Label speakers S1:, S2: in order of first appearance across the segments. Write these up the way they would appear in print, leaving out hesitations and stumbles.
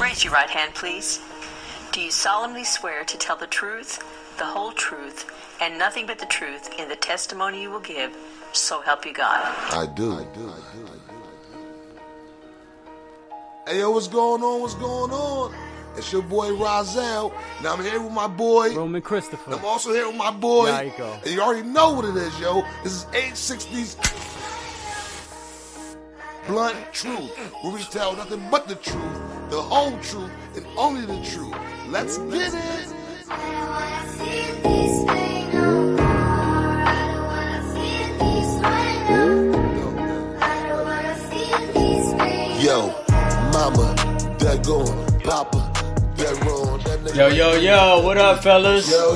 S1: Raise your right hand, please. Do you solemnly swear to tell the truth, the whole truth, and nothing but the truth in the testimony you will give, so help you God?
S2: I do. Hey, yo, what's going on? What's going on? It's your boy Rozelle. Now I'm here with my boy
S3: Roman Christopher.
S2: I'm also here with my boy.
S3: Yaiko.
S2: And you already know what it is, yo. This is 860's Blunt Truth, where we tell nothing but the truth, the whole truth, and only the truth. Let's get it. Yo, mama, that going, papa, that wrong, that nigga.
S3: Yo, what up, fellas?
S2: Yo,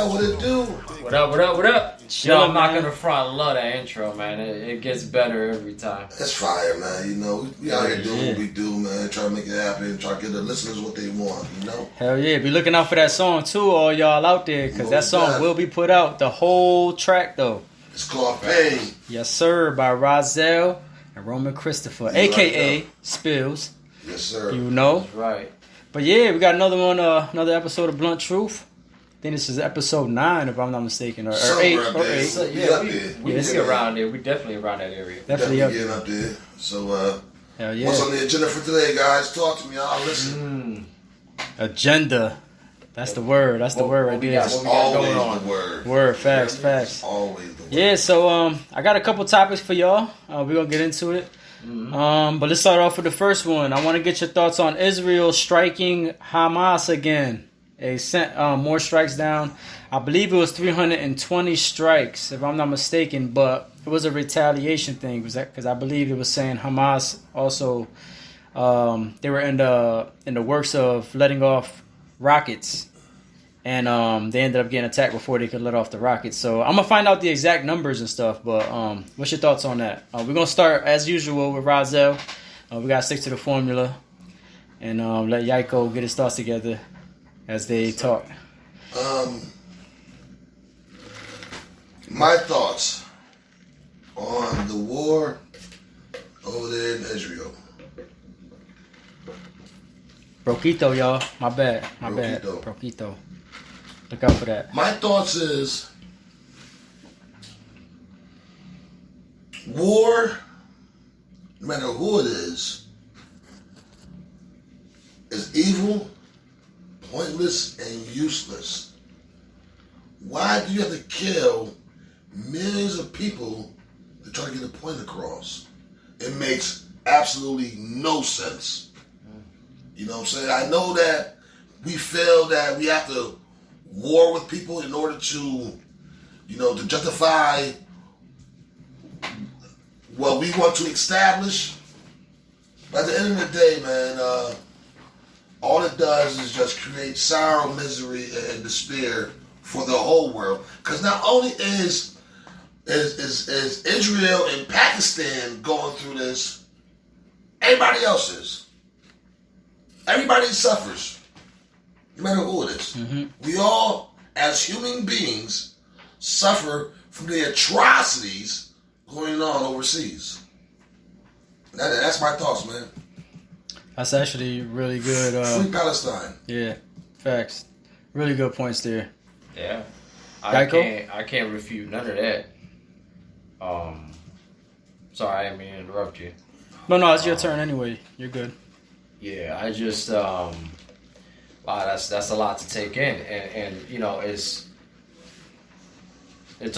S2: what it do?
S3: What up? Yo, I'm not gonna front. I love that intro, man. It gets better every time.
S2: That's fire, man. You know, we out here doing what we do, man. Try to make it happen. Try to give the listeners what they want, you know?
S3: Hell yeah. Be looking out for that song, too, all y'all out there, because that song will be put out. The whole track, though.
S2: It's called Pain.
S3: Yes, sir, by Rozelle and Roman Christopher, a.k.a. Spills.
S2: Yes, sir.
S3: You know?
S4: That's right.
S3: But yeah, we got another one, another episode of Blunt Truth. I think this is episode 9, if I'm not mistaken, or 8. Or 8.
S4: So, we around there. We definitely around that area.
S2: Definitely getting up there. So,
S3: hell yeah.
S2: What's on the agenda for today, guys? Talk to me. I'll listen.
S3: Agenda. That's the word. That's the word right there.
S2: That's always the word.
S3: Word. Facts.
S2: Always the word.
S3: Yeah, so I got a couple topics for y'all. We're going to get into it. But let's start off with the first one. I want to get your thoughts on Israel striking Hamas again. They sent more strikes down. I believe it was 320 strikes, if I'm not mistaken, but it was a retaliation thing. Because I believe it was saying Hamas also, they were in the works of letting off rockets. And they ended up getting attacked before they could let off the rockets. So I'm going to find out the exact numbers and stuff. But what's your thoughts on that? We're going to start, as usual, with Rozelle. We got to stick to the formula. And let Yaiko get his thoughts together as they talk.
S2: My thoughts on the war over there in Israel.
S3: Broquito, y'all. My bad. Broquito. Look out for that.
S2: My thoughts is war, no matter who it is evil, pointless, and useless. Why do you have to kill millions of people to try to get a point across? It makes absolutely no sense. You know what I'm saying? I know that we feel that we have to war with people in order to, to justify what we want to establish. But at the end of the day, man, all it does is just create sorrow, misery, and despair for the whole world. Because not only is Israel and Pakistan going through this, everybody else is. Everybody suffers, no matter who it is. Mm-hmm. We all, as human beings, suffer from the atrocities going on overseas. That's my thoughts, man.
S3: That's actually really good.
S2: Free Palestine.
S3: Yeah, facts. Really good points there.
S4: Yeah, I can't refute none of that. Sorry, I didn't mean to interrupt you.
S3: No, it's your turn anyway. You're good.
S4: Yeah, I just wow, that's a lot to take in, and it's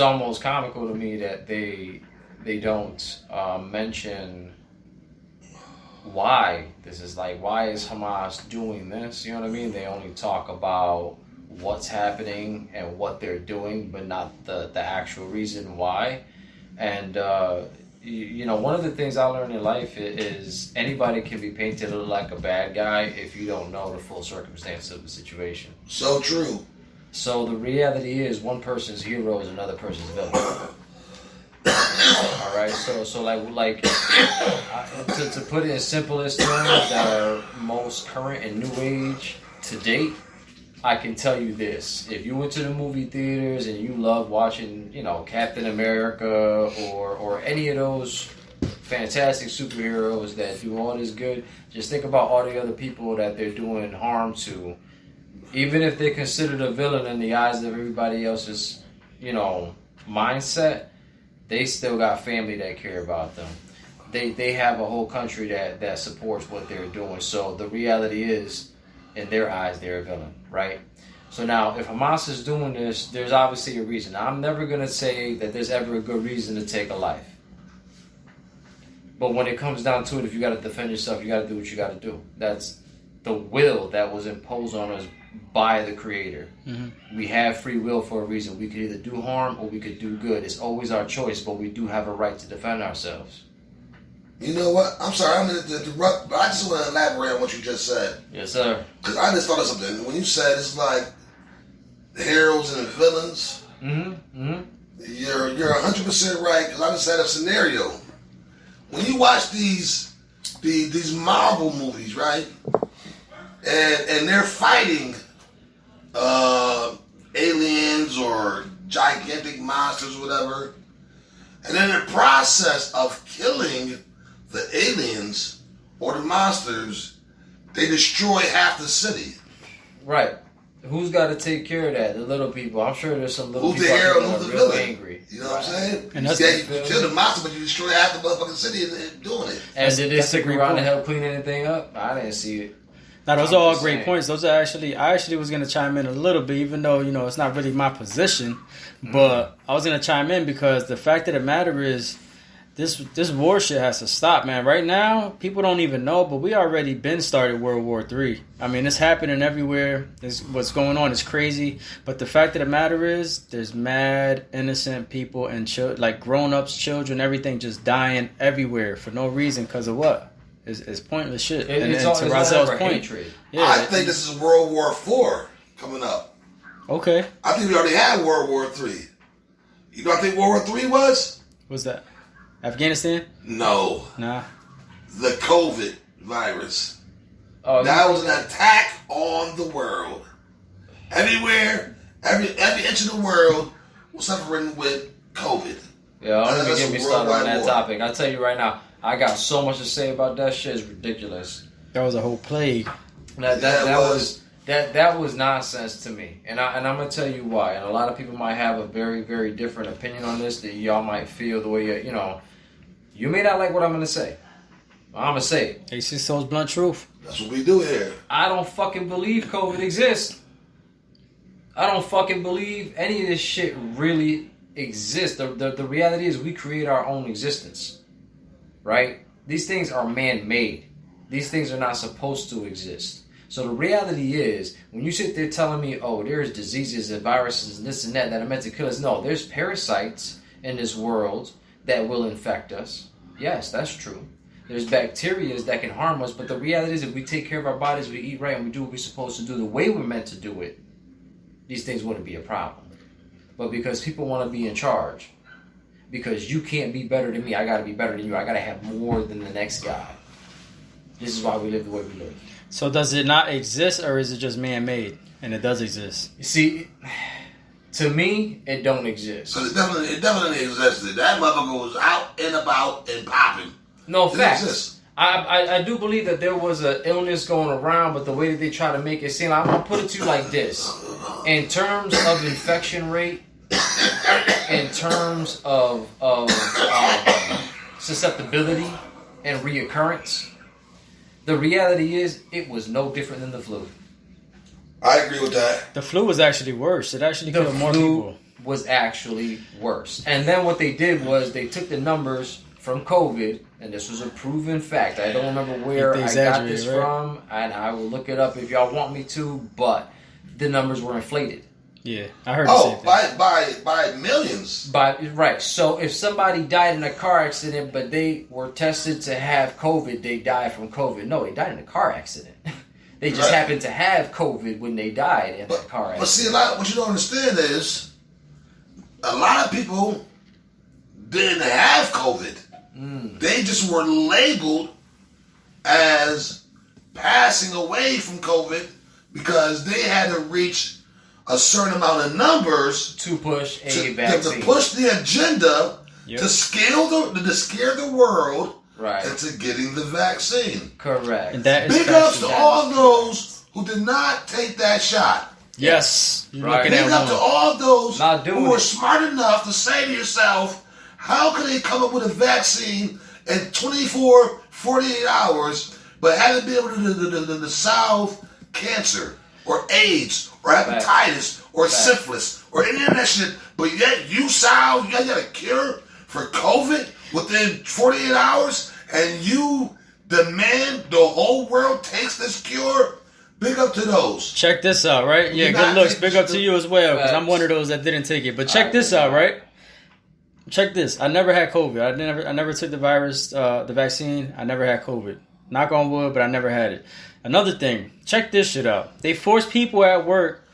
S4: almost comical to me that they don't mention why this is like. Why is Hamas doing this? You know what I mean? They only talk about what's happening and what they're doing, but not the actual reason why. And one of the things I learned in life is anybody can be painted like a bad guy if you don't know the full circumstance of the situation.
S2: So true.
S4: So the reality is one person's hero is another person's villain. All right. So like to put it in simplest terms that are most current and new age to date, I can tell you this: if you went to the movie theaters and you love watching, Captain America or any of those fantastic superheroes that do all this good. Just think about all the other people that they're doing harm to. Even if they're considered a villain in the eyes of everybody else's, mindset, they still got family that care about them. They have a whole country that supports what they're doing. So the reality is, in their eyes, they're a villain, right? So now, if Hamas is doing this, there's obviously a reason. I'm never going to say that there's ever a good reason to take a life. But when it comes down to it, if you got to defend yourself, you got to do what you got to do. That's the will that was imposed on us by the Creator. Mm-hmm. We have free will for a reason. We could either do harm or we could do good. It's always our choice, but we do have a right to defend ourselves.
S2: You know what? I'm sorry, I'm going to interrupt, but I just want to elaborate on what you just said.
S4: Yes, sir.
S2: Because I just thought of something. When you said it's like the heroes and the villains, you're 100% right. Because I just had a scenario. When you watch these Marvel movies, right, and they're fighting aliens or gigantic monsters, or whatever, and in the process of killing the aliens or the monsters, they destroy half the city.
S4: Right. Who's got to take care of that? The little people. I'm sure there's some little
S2: people
S4: the hero,
S2: who's the
S4: real
S2: villain?
S4: Angry.
S2: You know what I'm saying?
S3: And that's
S2: you kill the monster, but you destroy half the motherfucking city and doing it.
S4: And did they stick around to help clean anything up? I didn't see it.
S3: Now, those are all great points. Those are I actually was going to chime in a little bit, even though, it's not really my position. But I was going to chime in because the fact of the matter is, this war shit has to stop, man. Right now, people don't even know, but we already been started World War III. I mean, it's happening everywhere. What's going on is crazy. But the fact of the matter is, there's mad, innocent people and like grown-ups, children, everything just dying everywhere for no reason because of what? It's pointless shit.
S4: It's to Razel's point.
S2: Yeah, I think this is World War IV coming up.
S3: Okay.
S2: I think we already had World War III. You know what I think World War III was?
S3: What's that? Afghanistan?
S2: No.
S3: Nah.
S2: The COVID virus.
S4: Oh,
S2: that was an attack on the world. Everywhere, every inch of the world was suffering with COVID.
S4: Yeah, don't even get me started on that topic. I'll tell you right now, I got so much to say about that shit. It's ridiculous.
S3: That was a whole plague.
S4: That was nonsense to me, and I'm gonna tell you why. And a lot of people might have a very, very different opinion on this. That y'all might feel the way you may not like what I'm gonna say. I'm gonna say it.
S3: A6's blunt truth.
S2: That's what we do here.
S4: I don't fucking believe COVID exists. I don't fucking believe any of this shit really exists. The reality is we create our own existence, right? These things are man-made. These things are not supposed to exist. So the reality is, when you sit there telling me, oh, there's diseases and viruses and this and that are meant to kill us. No, there's parasites in this world that will infect us. Yes, that's true. There's bacteria that can harm us, but the reality is if we take care of our bodies, we eat right, and we do what we're supposed to do the way we're meant to do it, these things wouldn't be a problem. But because people want to be in charge, because you can't be better than me, I got to be better than you, I got to have more than the next guy. This is why we live the way we live.
S3: So does it not exist, or is it just man-made? And it does exist.
S4: You see, to me, it don't exist.
S2: So it definitely existed. That motherfucker was out and about and popping.
S4: No, facts. I do believe that there was an illness going around, but the way that they try to make it seem, I'm going to put it to you like this. In terms of infection rate, in terms of susceptibility and reoccurrence, the reality is it was no different than the flu.
S2: I agree with that.
S3: The flu was actually worse. It actually killed more people.
S4: Was actually worse. And then what they did was they took the numbers from COVID, and this was a proven fact. I don't remember where I got this from, and I will look it up if y'all want me to, but the numbers were inflated.
S3: Yeah, I heard the same thing.
S2: By millions.
S4: Right. So if somebody died in a car accident, but they were tested to have COVID, they died from COVID. No, they died in a car accident. They just happened to have COVID when they died in that car accident.
S2: But see, what you don't understand is a lot of people didn't have COVID. They just were labeled as passing away from COVID because they had to reach a certain amount of numbers
S4: to push a vaccine.
S2: To push the agenda
S3: Yep.
S2: to scare the world
S4: Right.
S2: into getting the vaccine.
S4: Correct.
S3: And that is
S2: Big ups to
S3: factual.
S2: all those who did not take that shot.
S3: Yes. You're
S4: Right.
S3: looking
S2: Big
S3: at
S2: up to
S3: one.
S2: all those
S4: Not doing
S2: who were
S4: it.
S2: smart enough to say to yourself, how can they come up with a vaccine in 24, 48 hours, but haven't been able to solve cancer or AIDS or hepatitis or syphilis or any of that shit, but yet you got a cure for COVID within 48 hours and you demand the whole world takes this cure? Big up to those.
S3: Check this out, right? Yeah,
S2: You're
S3: good
S2: not
S3: looks.
S2: taking
S3: Big up to you as well, because I'm
S4: Facts.
S3: one of those that didn't take it. But check
S4: I
S3: this
S4: did
S3: out,
S4: not.
S3: right? Check this. I never had COVID. I never took the virus, the vaccine. I never had COVID. Knock on wood, but I never had it. Another thing, check this shit out. They force people at work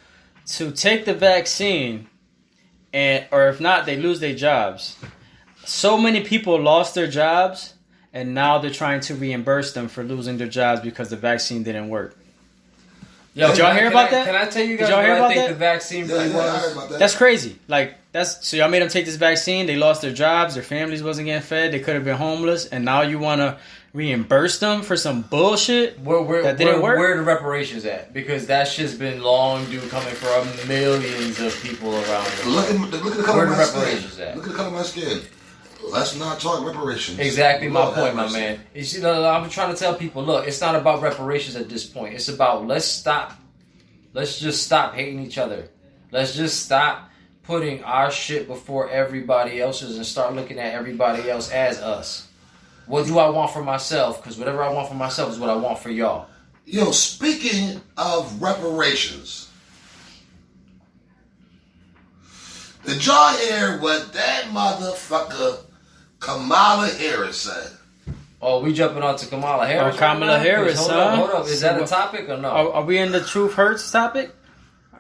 S3: to take the vaccine, or if not, they lose their jobs. So many people lost their jobs, and now they're trying to reimburse them for losing their jobs because the vaccine didn't work.
S4: Yo,
S3: Did y'all hear about that?
S4: Can I tell you
S3: Did
S4: guys
S3: y'all
S4: what
S3: hear
S4: I
S3: about
S4: think
S3: that?
S4: the vaccine
S2: Yeah,
S4: really
S2: I heard
S4: was?
S2: about that.
S3: That's crazy. Like so y'all made them take this vaccine. They lost their jobs. Their families wasn't getting fed. They could have been homeless, and now you want to reimburse them for some bullshit that didn't work.
S4: Where the reparations at? Because that shit's been long due coming from millions of people around the world.
S2: Look at the color
S4: Where
S2: of
S4: the
S2: my
S4: reparations
S2: skin.
S4: at?
S2: Look at the color of my skin. Let's not talk reparations.
S4: Exactly my
S2: Lord
S4: point,
S2: have
S4: my
S2: mercy.
S4: man. You see, I'm trying to tell people, look, it's not about reparations at this point. It's about let's just stop hating each other. Let's just stop putting our shit before everybody else's and start looking at everybody else as us. What do I want for myself? Because whatever I want for myself is what I want for y'all.
S2: Yo, speaking of reparations, did y'all hear what that motherfucker Kamala Harris said?
S4: Oh, we jumping on to Kamala Harris?
S3: Oh, Kamala
S4: right now?
S3: Harris,
S4: Hold
S3: huh?
S4: up, hold up. Is that a
S3: So,
S4: topic or no?
S3: Are we in the truth hurts topic?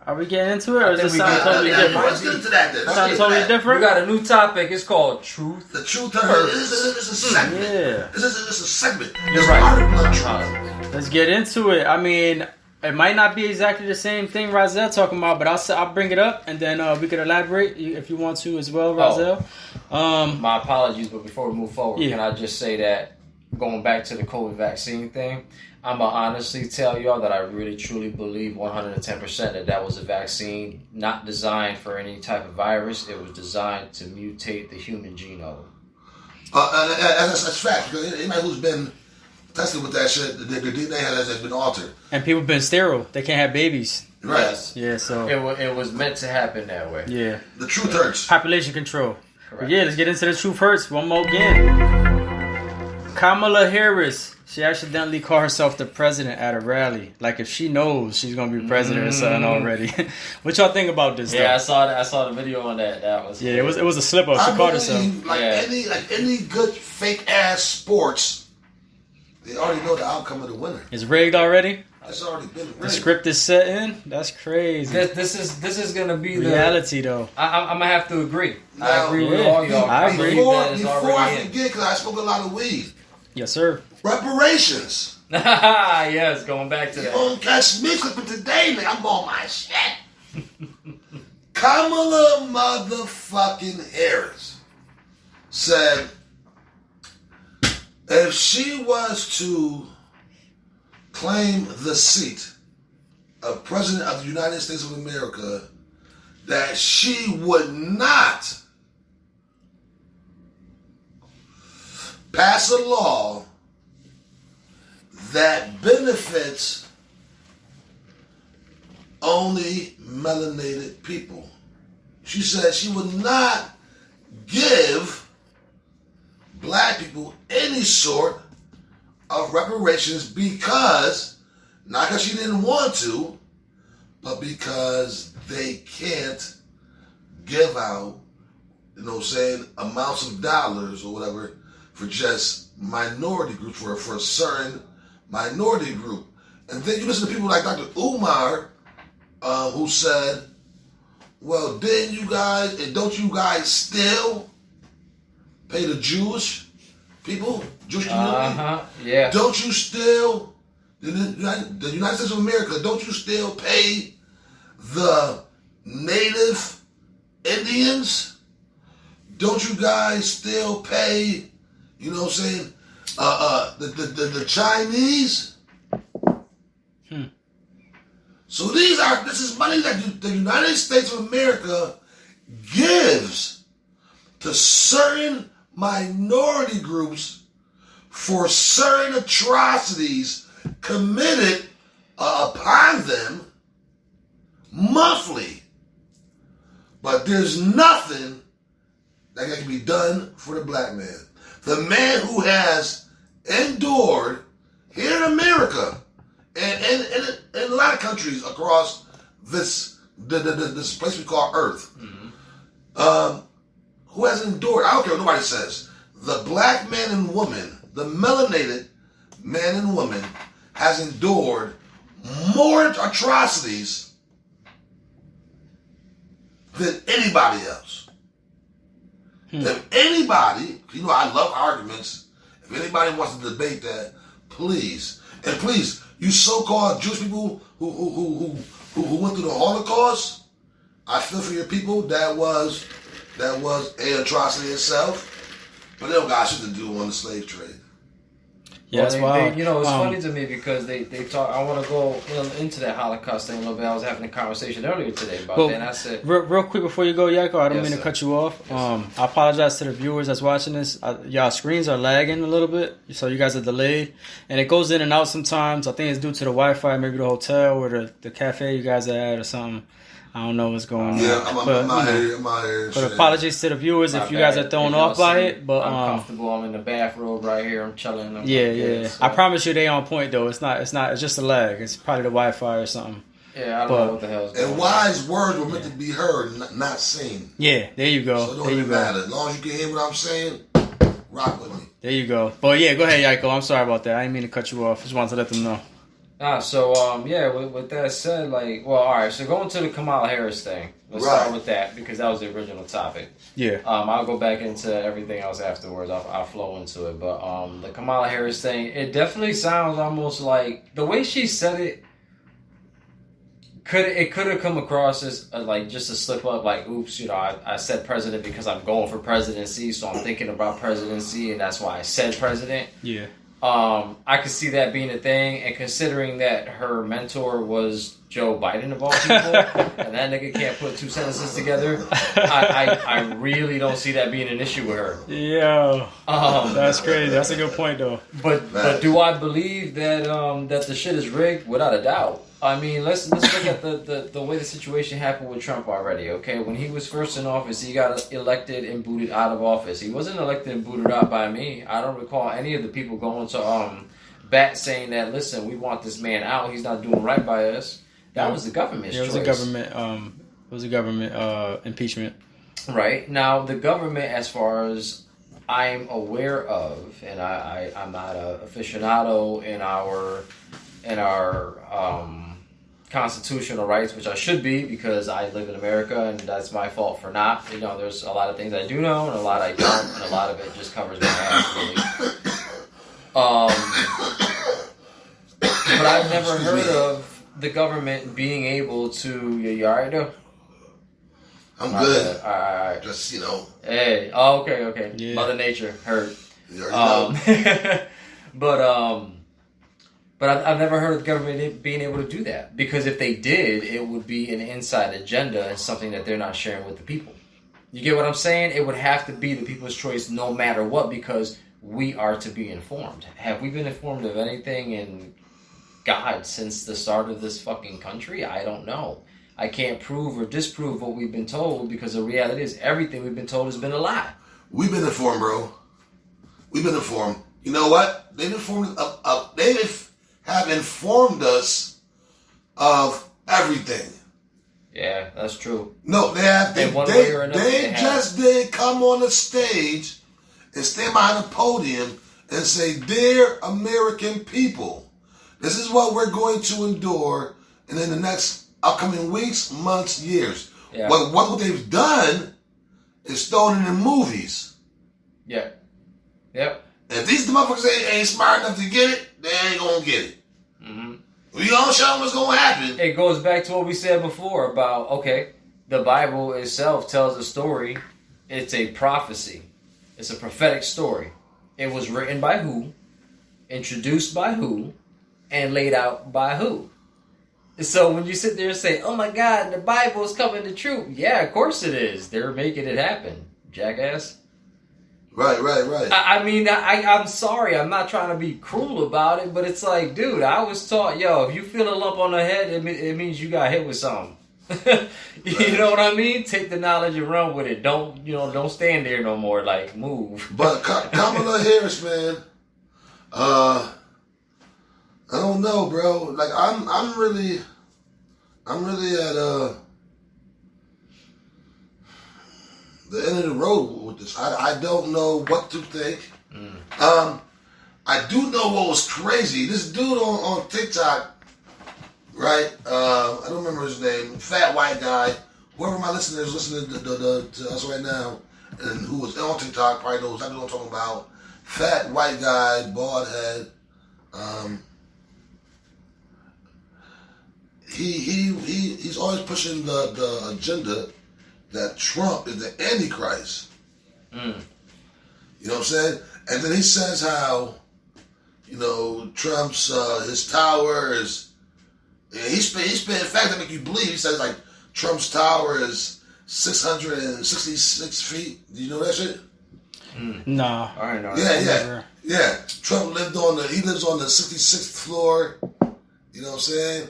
S3: Are we getting into it, or
S4: I
S3: is
S4: think
S3: this
S4: we
S3: something
S4: get-
S3: totally
S4: yeah,
S3: different?
S2: Let's get into that then. Let's
S3: Something
S2: get
S3: totally
S2: into that.
S4: We
S3: different?
S4: got a new topic. It's called Truth.
S2: The truth hurts. This is a segment.
S3: Yeah.
S2: This is a segment.
S4: You're
S2: It's
S4: right.
S2: part of blood truth.
S3: Let's get into it. I mean, it might not be exactly the same thing Rozelle talking about, but I'll bring it up, and then we could elaborate if you want to as well, Rozelle.
S4: My apologies, but before we move forward,
S3: Yeah.
S4: can I just say that going back to the COVID vaccine thing, I'm going to honestly tell y'all that I really truly believe 110% that was a vaccine not designed for any type of virus. It was designed to mutate the human genome.
S2: That's fact. Because anybody who's been tested with that shit, their DNA has been altered.
S3: And people been sterile; they can't have babies.
S2: Right.
S4: Yes.
S3: Yeah, so
S4: It was meant to happen that way.
S3: yeah,
S2: The truth hurts.
S3: population control.
S4: Correct.
S3: But yeah, let's get into the truth hurts one more again. Kamala Harris, she accidentally called herself the president at a rally. Like if she knows she's gonna be president or something already. What y'all think about this?
S4: Yeah, I
S3: though?
S4: saw that. I saw the video on that. That was
S3: Yeah, it was a slip up. She
S2: I
S3: called herself.
S2: believe,
S4: Yeah.
S2: any good fake ass sports, they already know the outcome of the winner.
S3: It's rigged already.
S2: It's already been
S3: The
S2: rigged.
S3: script is set in. That's crazy.
S4: This is gonna be the
S3: Reality though.
S4: I'm gonna have to agree. I
S2: Now,
S4: agree with
S3: yeah,
S4: all y'all.
S3: I agree.
S4: believe that it's
S2: Before I
S4: already in.
S2: forget, because I smoke a lot of weed,
S3: Yes, sir.
S2: reparations.
S4: Yes, going back to
S2: You
S4: that.
S2: won't catch me clipping today, nigga. I'm on my shit. Kamala motherfucking Harris said if she was to claim the seat of President of the United States of America, that she would not pass a law that benefits only melanated people. She said she would not give black people any sort of reparations because, not because she didn't want to, but because they can't give out, you know what I'm saying, amounts of dollars or whatever for just minority groups, for a certain minority group. And then you listen to people like Dr. Umar, who said, well, don't you guys still pay the Jewish people, Jewish community?
S4: Yeah.
S2: Don't you still, the United States of America, don't you still pay the native Indians? don't you guys still pay, you know what I'm saying, the Chinese? So this is money that the United States of America gives to certain minority groups for certain atrocities committed upon them monthly. But there's nothing that can be done for the black man. The man who has endured here in America and in a lot of countries across this place we call Earth, who has endured, I don't care what nobody says, the black man and woman, the melanated man and woman has endured more atrocities than anybody else. If anybody, you know I love arguments, if anybody wants to debate that, please, and please, you so-called Jewish people who went through the Holocaust, I feel for your people. That was an atrocity itself, but they don't got shit to do on the slave trade.
S3: Yeah, that's wild.
S4: You know, it's funny to me because they talk. I want to go into that Holocaust thing a little bit. I was having a conversation earlier today about that. And I said,
S3: real quick before you go, Yako, I don't mean to cut you off. I apologize to the viewers that's watching this. Y'all screens are lagging a little bit, so you guys are delayed, and it goes in and out sometimes. I think it's due to the Wi-Fi, maybe the hotel or the cafe you guys are at or something. I don't know what's going on.
S2: Yeah, I'm out here.
S3: But apologies to the viewers if you guys are thrown off by it. But
S4: I'm comfortable. I'm in the bathrobe right here. I'm chilling.
S3: So. I promise you, they on point though. It's not. It's just a lag. It's probably the Wi-Fi or something.
S4: Yeah, I don't know what the hell is going on.
S2: And wise words were meant to be heard, not seen.
S3: Yeah, there you go.
S2: So it don't even matter. As long as you can hear what I'm saying, rock with me.
S3: There you go. But yeah, go ahead, Yako. I'm sorry about that. I didn't mean to cut you off. Just wanted to let them know.
S4: With that said, alright, so going to the Kamala Harris thing. Let's start with that, because that was the original topic.
S3: Yeah.
S4: I'll go back into everything else afterwards. I'll flow into it. But the Kamala Harris thing, it definitely sounds almost like, the way she said it, could have come across as just a slip up, like, oops, I said president because I'm going for presidency, so I'm thinking about presidency, and that's why I said president.
S3: Yeah.
S4: I could see that being a thing, and considering that her mentor was Joe Biden of all people, and that nigga can't put two sentences together, I really don't see that being an issue with her.
S3: Yeah, that's crazy. That's a good point, though.
S4: But do I believe that that the shit is rigged? Without a doubt. I mean, let's look at the way the situation happened with Trump already, okay? When he was first in office, he got elected and booted out of office. He wasn't elected and booted out by me. I don't recall any of the people going to bat saying that, listen, we want this man out. He's not doing right by us. That was the government's choice.
S3: It was a government impeachment. Right.
S4: Now, the government, as far as I'm aware of, and I'm not an aficionado in our constitutional rights, which I should be because I live in America and that's my fault for not. There's a lot of things I do know and a lot I don't, and a lot of it just covers my ass, really. But I've never heard of the government being able to. You alright though?
S2: I'm good.
S4: All right.
S2: Just,
S4: Hey. Oh, okay. Yeah. Mother Nature hurt.
S2: You already know.
S4: But I've never heard of the government being able to do that. Because if they did, it would be an inside agenda and something that they're not sharing with the people. You get what I'm saying? It would have to be the people's choice no matter what, because we are to be informed. Have we been informed of anything in God since the start of this fucking country? I don't know. I can't prove or disprove what we've been told, because the reality is everything we've been told has been a lie.
S2: We've been informed, bro. We've been informed. You know what? They've informed have informed us of everything.
S4: Yeah, that's true.
S2: No, they have. They just didn't come on the stage and stand behind a podium and say, "Dear American people, this is what we're going to endure in the next upcoming weeks, months, years." Yeah. What they've done is thrown in the movies.
S4: Yeah. Yep.
S2: And if these motherfuckers ain't smart enough to get it, they ain't gonna get it.
S4: Mm-hmm.
S2: We gonna show them what's gonna happen.
S4: It goes back to what we said before about, okay, the Bible itself tells a story It's a prophecy. It's a prophetic story. It was written by who, introduced by who, and laid out by who. So when you sit there and say, "Oh my God, the Bible is coming to true," yeah, of course it is. They're making it happen, jackass.
S2: Right.
S4: I mean, I'm sorry. I'm not trying to be cruel about it, but it's like, dude, I was taught, yo, if you feel a lump on the head, it means you got hit with something. You know what I mean? Take the knowledge and run with it. Don't stand there no more. Like, move.
S2: But Kamala Harris, man, I don't know, bro. Like, I'm really at the end of the road with this. I don't know what to think. I do know what was crazy. This dude on TikTok, right? I don't remember his name. Fat white guy. Whoever my listeners listening to us right now, and who was on TikTok probably knows exactly what I'm talking about. Fat white guy, bald head. He's always pushing the agenda that Trump is the Antichrist. You know what I'm saying? And then he says how, Trump's his tower is. He spent in fact that make you believe. He says like Trump's tower is 666 feet. Do you know that shit?
S3: No.
S4: I don't know.
S2: Yeah. Trump lives on the 66th floor. You know what I'm saying?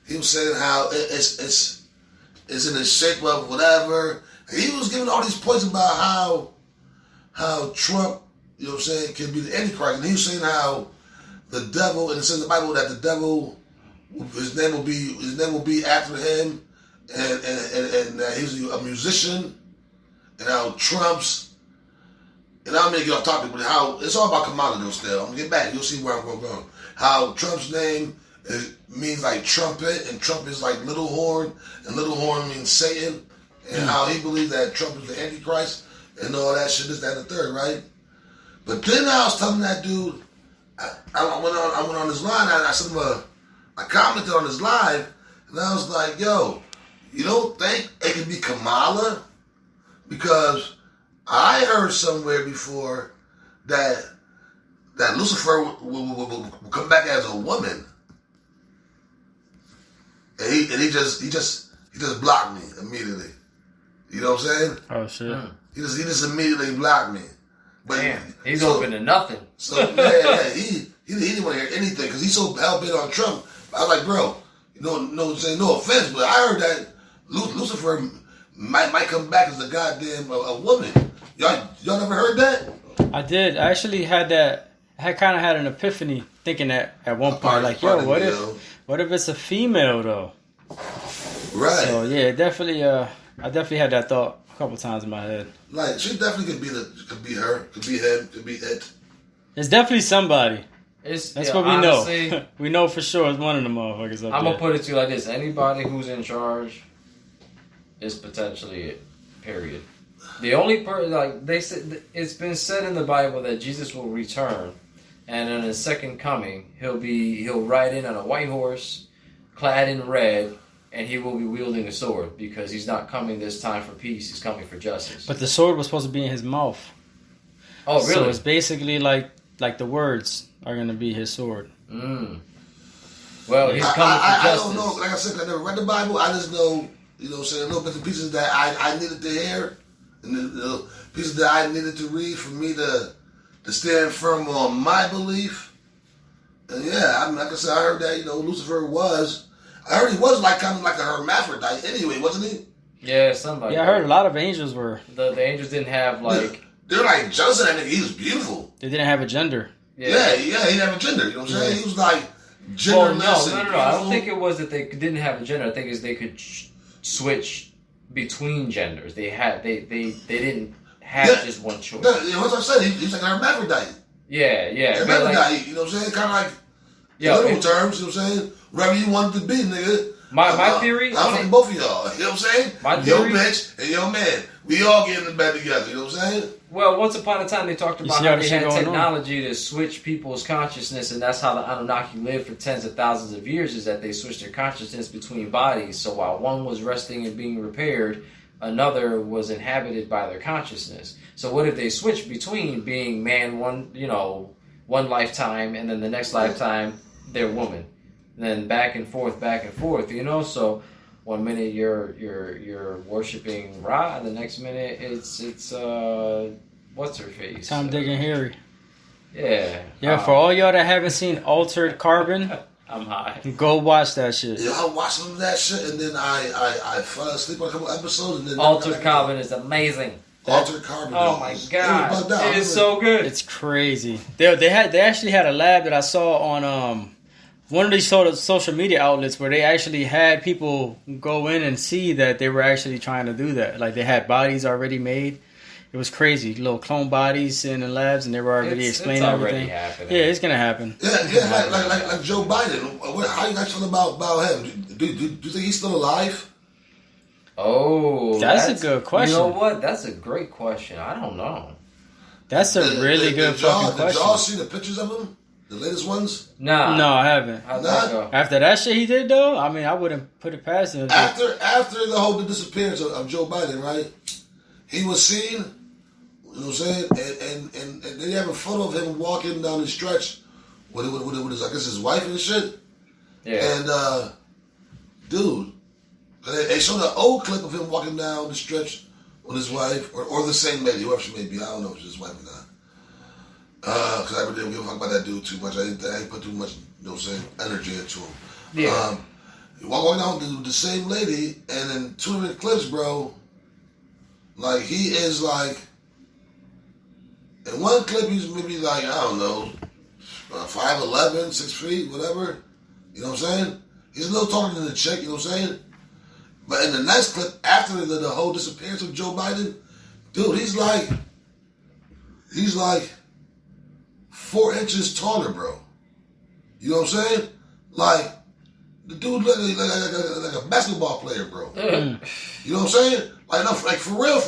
S2: He was saying how it's in the shape of whatever. And he was giving all these points about how Trump, you know what I'm saying, can be the Antichrist. And he was saying how the devil, and it says in the Bible that the devil, his name will be after him, and that he's a musician, and how Trump's, and I'm gonna get off topic, but how it's all about Kamala though. Still, I'm gonna get back. You'll see where I'm going to go. How Trump's name means like trumpet, and Trump is like little horn, and little horn means Satan, and how he believes that Trump is the Antichrist, and all that shit, this, that, and the third, right? But then I was telling that dude, I went on his line, I sent him I commented on his live, and I was like, yo, you don't think it could be Kamala? Because I heard somewhere before that Lucifer will come back as a woman. And he just blocked me immediately. You know what I'm saying?
S3: Oh shit.
S2: He just immediately blocked me. But
S4: damn, he's open to nothing.
S2: So he didn't want to hear anything because he's so hell bent on Trump. I was like, bro, no offense, but I heard that Lucifer might come back as a goddamn a woman. Y'all never heard that?
S3: I did. I actually had that. I kind of had an epiphany thinking that at one point, like, yo, what if it's a female though?
S2: Right.
S3: So yeah, definitely. I definitely had that thought a couple times in my head.
S2: Like, she definitely could be her, could be him, could be it.
S3: It's definitely somebody. That's what we
S4: honestly,
S3: know. We know for sure it's one of the motherfuckers up
S4: I'm
S3: there.
S4: gonna put it to you like this: anybody who's in charge is potentially it. Period. The only like they said, it's been said in the Bible that Jesus will return, and in his second coming, he'll ride in on a white horse, clad in red, and he will be wielding a sword because he's not coming this time for peace; he's coming for justice.
S3: But the sword was supposed to be in his mouth.
S4: Oh, really?
S3: So it's basically like the words are gonna be his sword.
S4: Well, he's coming for justice.
S2: I don't know. Like I said, I never read the Bible. I just know, you know what I'm saying, little bits and pieces that I needed to hear, and the pieces that I needed to read for me to stand firm on my belief. And yeah, I mean, like I said, I heard that, Lucifer was, I heard he was like kind of like a hermaphrodite anyway, wasn't he?
S4: Yeah, somebody.
S3: Yeah, I heard a lot of angels were.
S4: The angels didn't have like.
S2: They're like Joseph, that nigga. He was beautiful.
S3: They didn't have a gender.
S2: Yeah, he didn't have a gender. You know what I'm saying? He was like genderless.
S4: No. I don't think it was that they didn't have a gender. I think it's they could switch between genders. They didn't have just one choice.
S2: Yeah, what I said, he's like a hermaphrodite.
S4: Yeah.
S2: Hermaphrodite,
S4: Like,
S2: you know what I'm saying? Kind of like literal terms, you know what I'm saying? Whatever you wanted to be, nigga.
S4: My theory.
S2: I'm fucking both of y'all. You know what I'm saying?
S4: My theory,
S2: your bitch and your man. We all get in the bed together. You know what I'm saying?
S4: Well, once upon a time they talked about how they had
S3: going
S4: technology to switch people's consciousness, and that's how the Anunnaki lived for tens of thousands of years, is that they switched their consciousness between bodies. So while one was resting and being repaired, another was inhabited by their consciousness. So what if they switch between being man one lifetime, and then the next lifetime they're woman, and then back and forth, So one minute you're worshiping Ra, the next minute it's what's her face?
S3: Tom, Dick, and Harry.
S4: Yeah.
S3: Yeah, for all y'all that haven't seen Altered Carbon,
S4: I'm high.
S3: go watch that shit.
S2: Yeah, I watched some of that shit, and then I fell asleep on a couple episodes, and then
S4: Altered Carbon is amazing.
S2: Altered Carbon.
S4: Oh my god, it is so good.
S3: It's crazy. They actually had a lab that I saw on one of these sort of social media outlets where they actually had people go in and see that they were actually trying to do that. Like they had bodies already made. It was crazy. Little clone bodies in the labs, and they were already explaining everything.
S4: Happening.
S3: Yeah, it's gonna happen.
S2: Yeah, like Joe Biden. How you guys feel about him? Do you think he's still alive?
S4: Oh,
S3: that's a good question.
S4: You know what? That's a great question. I don't know.
S3: That's a really good fucking question.
S2: Did y'all see the pictures of him? The latest ones?
S4: Nah.
S3: No, I haven't.
S4: How'd that go?
S3: After that shit he did though, I mean, I wouldn't put it past him.
S2: After the whole disappearance of Joe Biden, right? He was seen. You know what I'm saying? And they have a photo of him walking down the stretch with his, I guess, his wife and shit.
S4: Yeah.
S2: And, dude, they showed an old clip of him walking down the stretch with his wife, or the same lady, whoever she may be. I don't know if she's his wife or not. Because I really didn't give a fuck about that dude too much. I didn't put too much, you know what I'm saying, energy into him.
S4: Yeah.
S2: Walking down with the same lady, and in 2 different clips, bro, like, he is like, in one clip, he's maybe like, I don't know, 5'11", 6 feet, whatever. You know what I'm saying? He's a little taller than the chick, you know what I'm saying? But in the next clip, after the whole disappearance of Joe Biden, dude, he's like 4 inches taller, bro. You know what I'm saying? Like, the dude look like a basketball player, bro. You know what I'm saying? Like for real.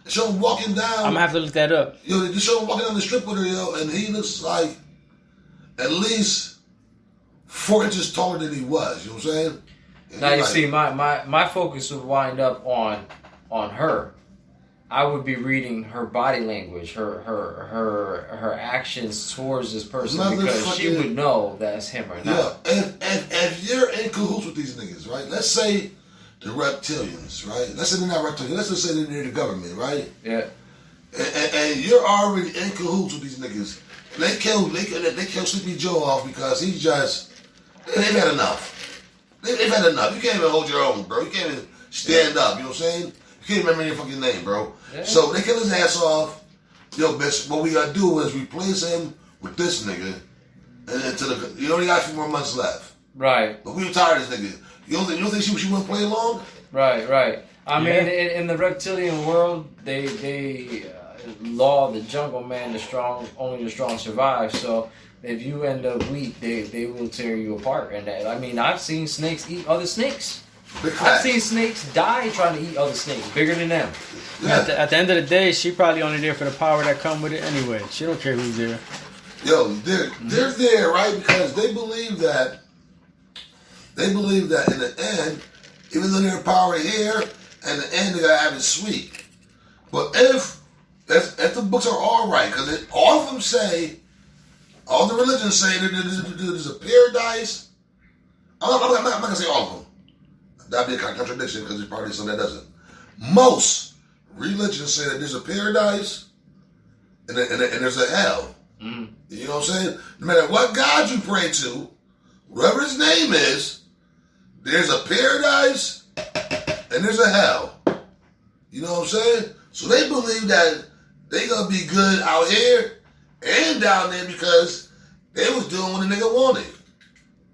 S2: Show him walking down.
S3: I'm gonna have to look that up.
S2: Yo, just show him walking down the strip with her, yo, and he looks like at least 4 inches taller than he was. You know what I'm saying? And
S4: Now you see, my focus would wind up on her. I would be reading her body language, her actions towards this person, because she would know that's him or not.
S2: Yeah, and if you're in cahoots with these niggas, right? Let's say the reptilians, right? Let's say they're not reptilians. Let's just say they're the government, right?
S4: Yeah.
S2: And you're already in cahoots with these niggas. And they kill Sleepy Joe off because they've had enough. They've had enough. You can't even hold your own, bro. You can't even stand up. You know what I'm saying? You can't remember your fucking name, bro. Yeah. So they kill his ass off. Yo, bitch, what we gotta do is replace him with this nigga. And you only got a few more months left.
S4: Right.
S2: But we tired of this nigga. You don't think she wouldn't play along?
S4: Right. I mean, in the reptilian world, they law the jungle, man. Only the strong survive. So if you end up weak, they will tear you apart. And I mean, I've seen snakes eat other snakes. I've seen snakes die trying to eat other snakes bigger than them.
S3: Yeah. At the end of the day, she probably only there for the power that come with it anyway. She don't care who's there.
S2: Yo, they're there, right? Because they believe that in the end, even though they're power here, in the end they gotta have it sweet. But if the books are all right, because all of them say, all the religions say that there's a paradise. I'm not gonna say all of them. That'd be a contradiction because there's probably some that doesn't. Most religions say that there's a paradise and there's a hell. Mm. You know what I'm saying? No matter what God you pray to, whatever his name is, there's a paradise and there's a hell. You know what I'm saying? So they believe that they gonna be good out here and down there because they was doing what the nigga wanted.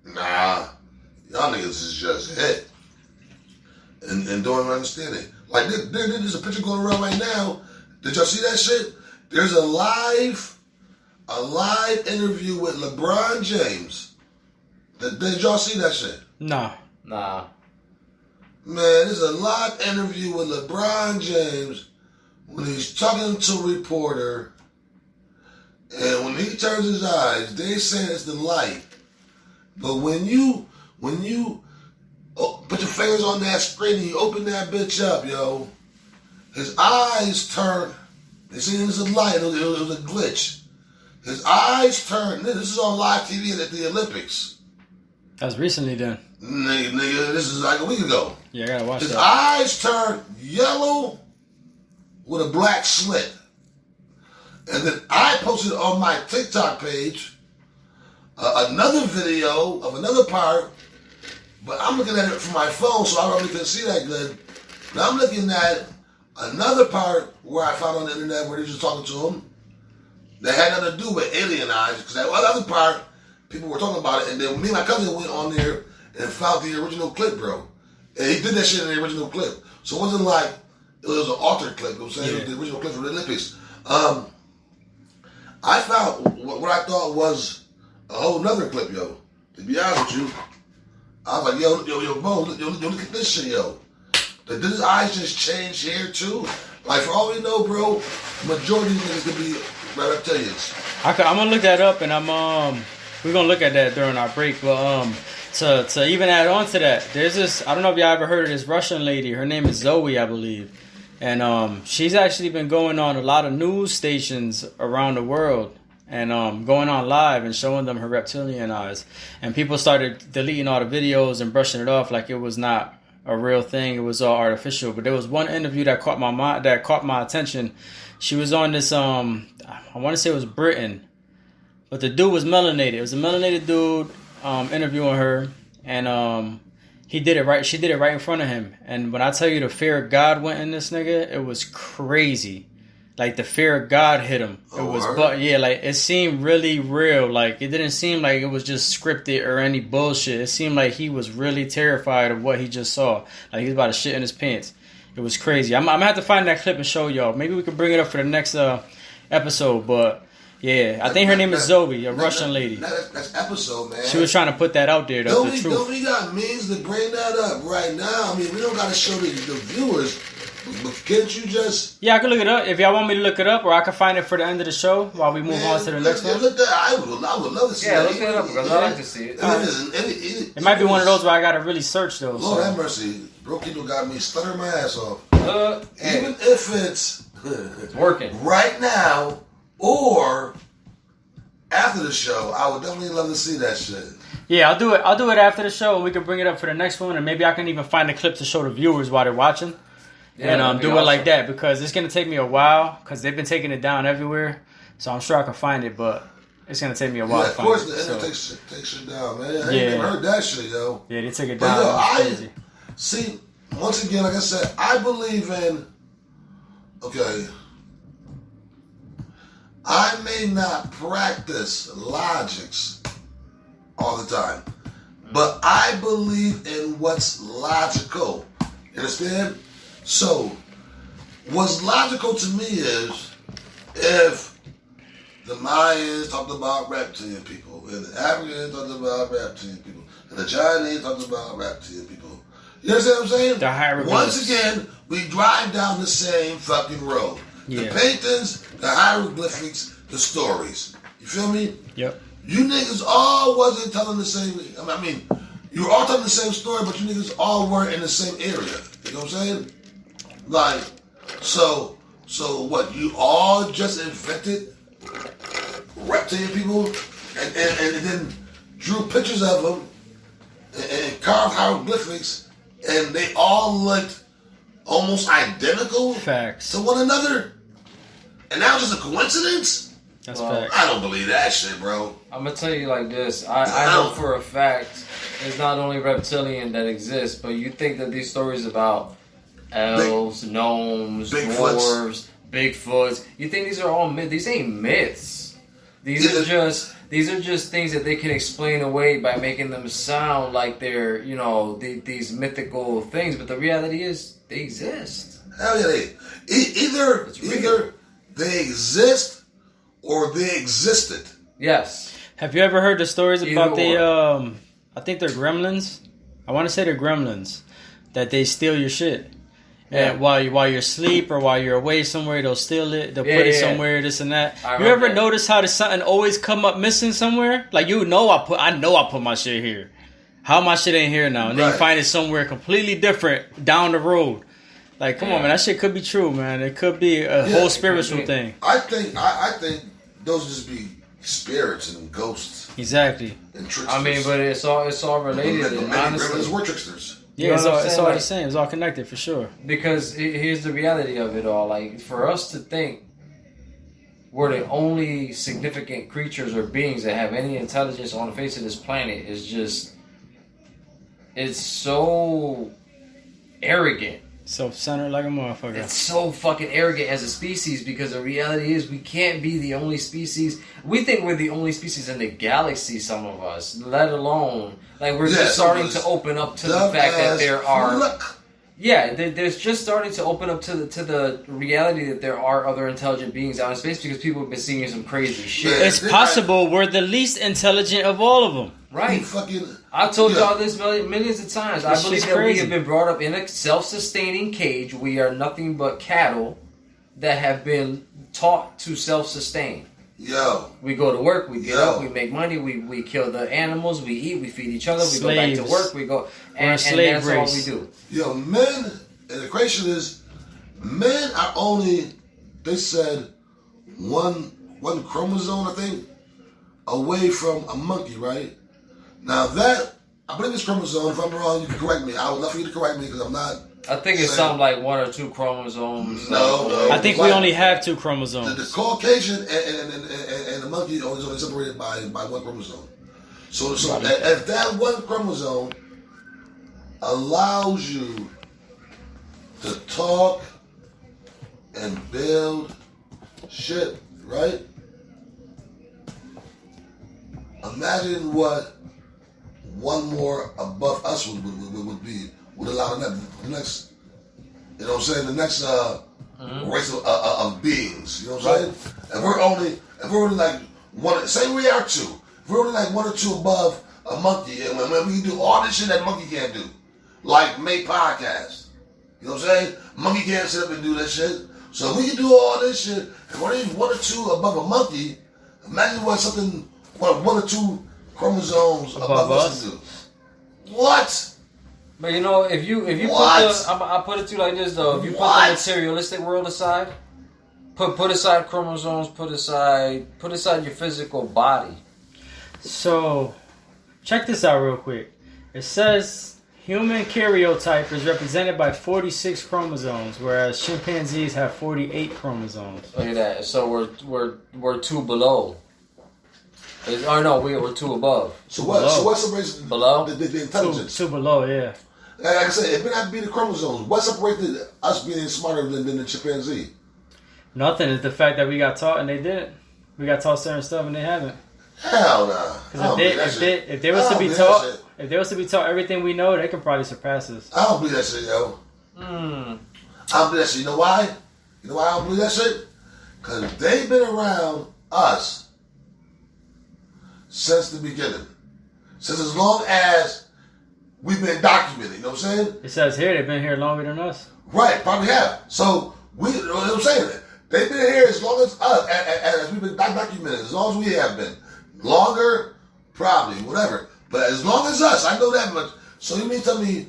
S2: Nah, y'all niggas is just hit. And don't understand it. Like, there's a picture going around right now. Did y'all see that shit? There's a live interview with LeBron James. Did y'all see that shit?
S3: Nah.
S4: Nah.
S2: Man, there's a live interview with LeBron James when he's talking to a reporter, and when he turns his eyes, they say it's the light. But when you put your fingers on that screen and you open that bitch up, yo, his eyes turned. They say this is a light. It was a glitch. His eyes turned. This is on live TV at the Olympics.
S3: That was recently done.
S2: Nigga, this is like a week ago.
S3: Yeah, I gotta watch
S2: His
S3: that.
S2: eyes turned yellow with a black slit. And then I posted on my TikTok page another video of another part, but I'm looking at it from my phone, so I don't really can see that good. But I'm looking at another part where I found on the internet where they're just talking to him that had nothing to do with alien eyes, because that other part, people were talking about it, and then me and my cousin went on there and found the original clip, bro. And he did that shit in the original clip. So it wasn't like it was an altered clip, you know what I'm saying? It was the original clip from the Olympics. I found what I thought was a whole nother clip, yo. To be honest with you, I was like, yo, bro, look at this shit, yo. Did his eyes just change here too? Like, for all we know, bro, majority of niggas could be reptilians.
S3: I'm gonna look that up, and we're gonna look at that during our break. But to even add on to that, there's this. I don't know if y'all ever heard of this Russian lady. Her name is Zoe, I believe, and she's actually been going on a lot of news stations around the world, and going on live and showing them her reptilian eyes. And people started deleting all the videos and brushing it off like it was not a real thing. It was all artificial. But there was one interview that caught my attention. She was on this I want to say it was Britain, but the dude was melanated. It was a melanated dude interviewing her, and he did it right. She did it right in front of him. And when I tell you the fear of God went in this nigga, it was crazy. Like, the fear of God hit him. It was, but yeah, like, it seemed really real. Like, it didn't seem like it was just scripted or any bullshit. It seemed like he was really terrified of what he just saw. Like, he was about to shit in his pants. It was crazy. I'm gonna have to find that clip and show y'all. Maybe we could bring it up for the next episode. But yeah, I think her name is Zoe, a Russian lady.
S2: That's episode, man.
S3: She was trying to put that out there.
S2: Don't we got means to bring that up right now? I mean, we don't got to show the viewers. But can't you just...
S3: Yeah, I can look it up. If y'all want me to look it up, or I can find it for the end of the show while we move on to the next one.
S2: Look that. I would love to see that.
S4: Yeah, look it up, because I like to see it.
S3: It might be one of those where I got to really search, though.
S2: Lord have mercy. Bro, people got me stuttering my ass off. Even
S4: Hey,
S2: if it's
S4: working.
S2: right now or after the show, I would definitely love to see that shit.
S3: Yeah, I'll do it after the show, and we can bring it up for the next one, and maybe I can even find a clip to show the viewers while they're watching.
S4: Yeah,
S3: And do it like that, because it's going to take me a while, because they've been taking it down everywhere. So I'm sure I can find it, but it's going to take me a while to
S2: Of
S3: find
S2: course,
S3: it.
S2: the internet takes shit down, man. I ain't
S3: Yeah.
S2: never heard that shit, yo.
S3: Yeah, they took it
S2: But
S3: down.
S2: yo,
S3: It's crazy.
S2: see, once again, like I said, I believe in, I may not practice logics all the time, but I believe in what's logical. You understand? So, what's logical to me is if the Mayans talked about reptilian people, and the Africans talked about reptilian people, and the Chinese talked about reptilian people. You understand what I'm saying?
S3: The hieroglyphs.
S2: Once again, we drive down the same fucking road.
S3: Yeah.
S2: The paintings, the hieroglyphics, the stories. You feel me?
S3: Yep.
S2: You niggas all wasn't telling the same. I mean, you were all telling the same story, but you niggas all weren't in the same area. You know what I'm saying? Like, so what? You all just invented reptilian people and then drew pictures of them and carved hieroglyphics, and they all looked almost identical
S3: Facts.
S2: to one another, and that was just a coincidence?
S3: That's
S4: Well,
S3: facts.
S2: I don't believe that shit, bro.
S4: I'm going to tell you like this. I know for a fact it's not only reptilian that exists, but you think that these stories about elves, gnomes, dwarves, Bigfoots, you think these are all myths? These ain't myths. These are just things that they can explain away by making them sound like they're, these mythical things. But the reality is, they exist.
S2: Hell yeah, either they exist or they existed.
S4: Yes.
S3: Have you ever heard the stories about
S4: Either
S3: I think they're gremlins. I want to say they're gremlins that they steal your shit.
S4: Yeah.
S3: And while you're asleep or while you're away somewhere, they'll steal it. They'll put it somewhere, this and that. You ever notice how there's something always come up missing somewhere? Like, I know I put my shit here. How my shit ain't here now? And then you find it somewhere completely different down the road. Like, come on, man, that shit could be true, man. It could be a whole spiritual thing.
S2: I think those just be spirits and ghosts.
S3: Exactly.
S2: And tricksters.
S4: I mean, but it's all related. And honestly,
S2: were tricksters.
S3: Yeah, it's all the same. It's all connected for sure.
S4: Because here's the reality of it all. Like, for us to think we're the only significant creatures or beings that have any intelligence on the face of this planet is just, it's so arrogant.
S3: Self-centered like a motherfucker.
S4: It's so fucking arrogant as a species, because the reality is we can't be the only species. We think we're the only species in the galaxy, some of us, let alone, like, we're just starting to open up to the fact that there are... Yeah, there's just starting to open up to the reality that there are other intelligent beings out in space, because people have been seeing some crazy shit.
S3: It's possible we're the least intelligent of all of them.
S4: Right. I told y'all this millions of times. I believe that we have been brought up in a self-sustaining cage. We are nothing but cattle that have been taught to self-sustain.
S2: Yo.
S4: We go to work, we get up, we make money, we kill the animals, we eat, we feed each other, we go back to work, we go, and that's all we do.
S2: Yo, men, and the question is, men are only, they said, one chromosome, I think, away from a monkey, right? Now that, I believe it's chromosome. If I'm wrong, you can correct me. I would love for you to correct me because I'm not.
S4: I think it's something like 1 or 2 chromosomes.
S2: No.
S3: I think we only have 2 chromosomes.
S2: The Caucasian and the monkey is only separated by 1 chromosome. So if that 1 chromosome allows you to talk and build shit, right? Imagine what one more above us would allow the next, you know what I'm saying, the next race of beings, you know what I'm saying? If we're only like one, say we are 2, if we're only like 1 or 2 above a monkey, and when we can do all this shit that monkey can't do, like make podcasts, you know what I'm saying? Monkey can't sit up and do that shit. So if we can do all this shit, and we're only 1 or 2 above a monkey, imagine what 1 or 2 chromosomes above us can do. What?
S4: But you know, if you I put it to you like this though. If you put the materialistic world aside, put aside chromosomes, put aside your physical body.
S3: So, check this out real quick. It says human karyotype is represented by 46 chromosomes, whereas chimpanzees have 48 chromosomes.
S4: Look at that. So we're 2 below. Or no, we're 2 above.
S2: So what separates
S4: below?
S2: The intelligence?
S3: 2 below, yeah.
S2: Like I said, it may not be the chromosomes. What separates us being smarter than the chimpanzee?
S3: Nothing. It's the fact that we got taught and they didn't. We got taught certain stuff and they haven't.
S2: Hell nah.
S3: If they was to be taught everything we know, they could probably surpass us.
S2: I don't believe that shit, yo. I don't believe that shit. You know why? You know why I don't believe that shit? Because they've been around us since the beginning. Since as long as we've been documented, you know what I'm saying?
S3: It says here they've been here longer than us.
S2: Right, probably have. So, you know what I'm saying? They've been here as long as us, as we've been documented, as long as we have been. Longer, probably, whatever. But as long as us, I know that much. So you mean to tell me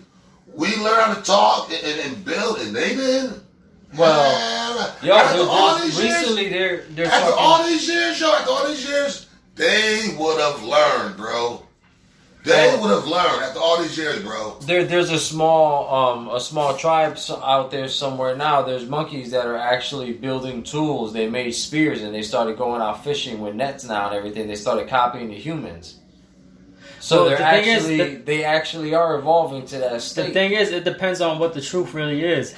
S2: we learn how to talk and build and they didn't?
S4: Well, recently they're
S2: after all these years, they would have learned, bro. They would have learned after all these years, bro.
S4: There's a small tribe out there somewhere now. There's monkeys that are actually building tools. They made spears and they started going out fishing with nets now and everything. They started copying the humans. So they actually are evolving to that state.
S3: The thing is, it depends on what the truth really is.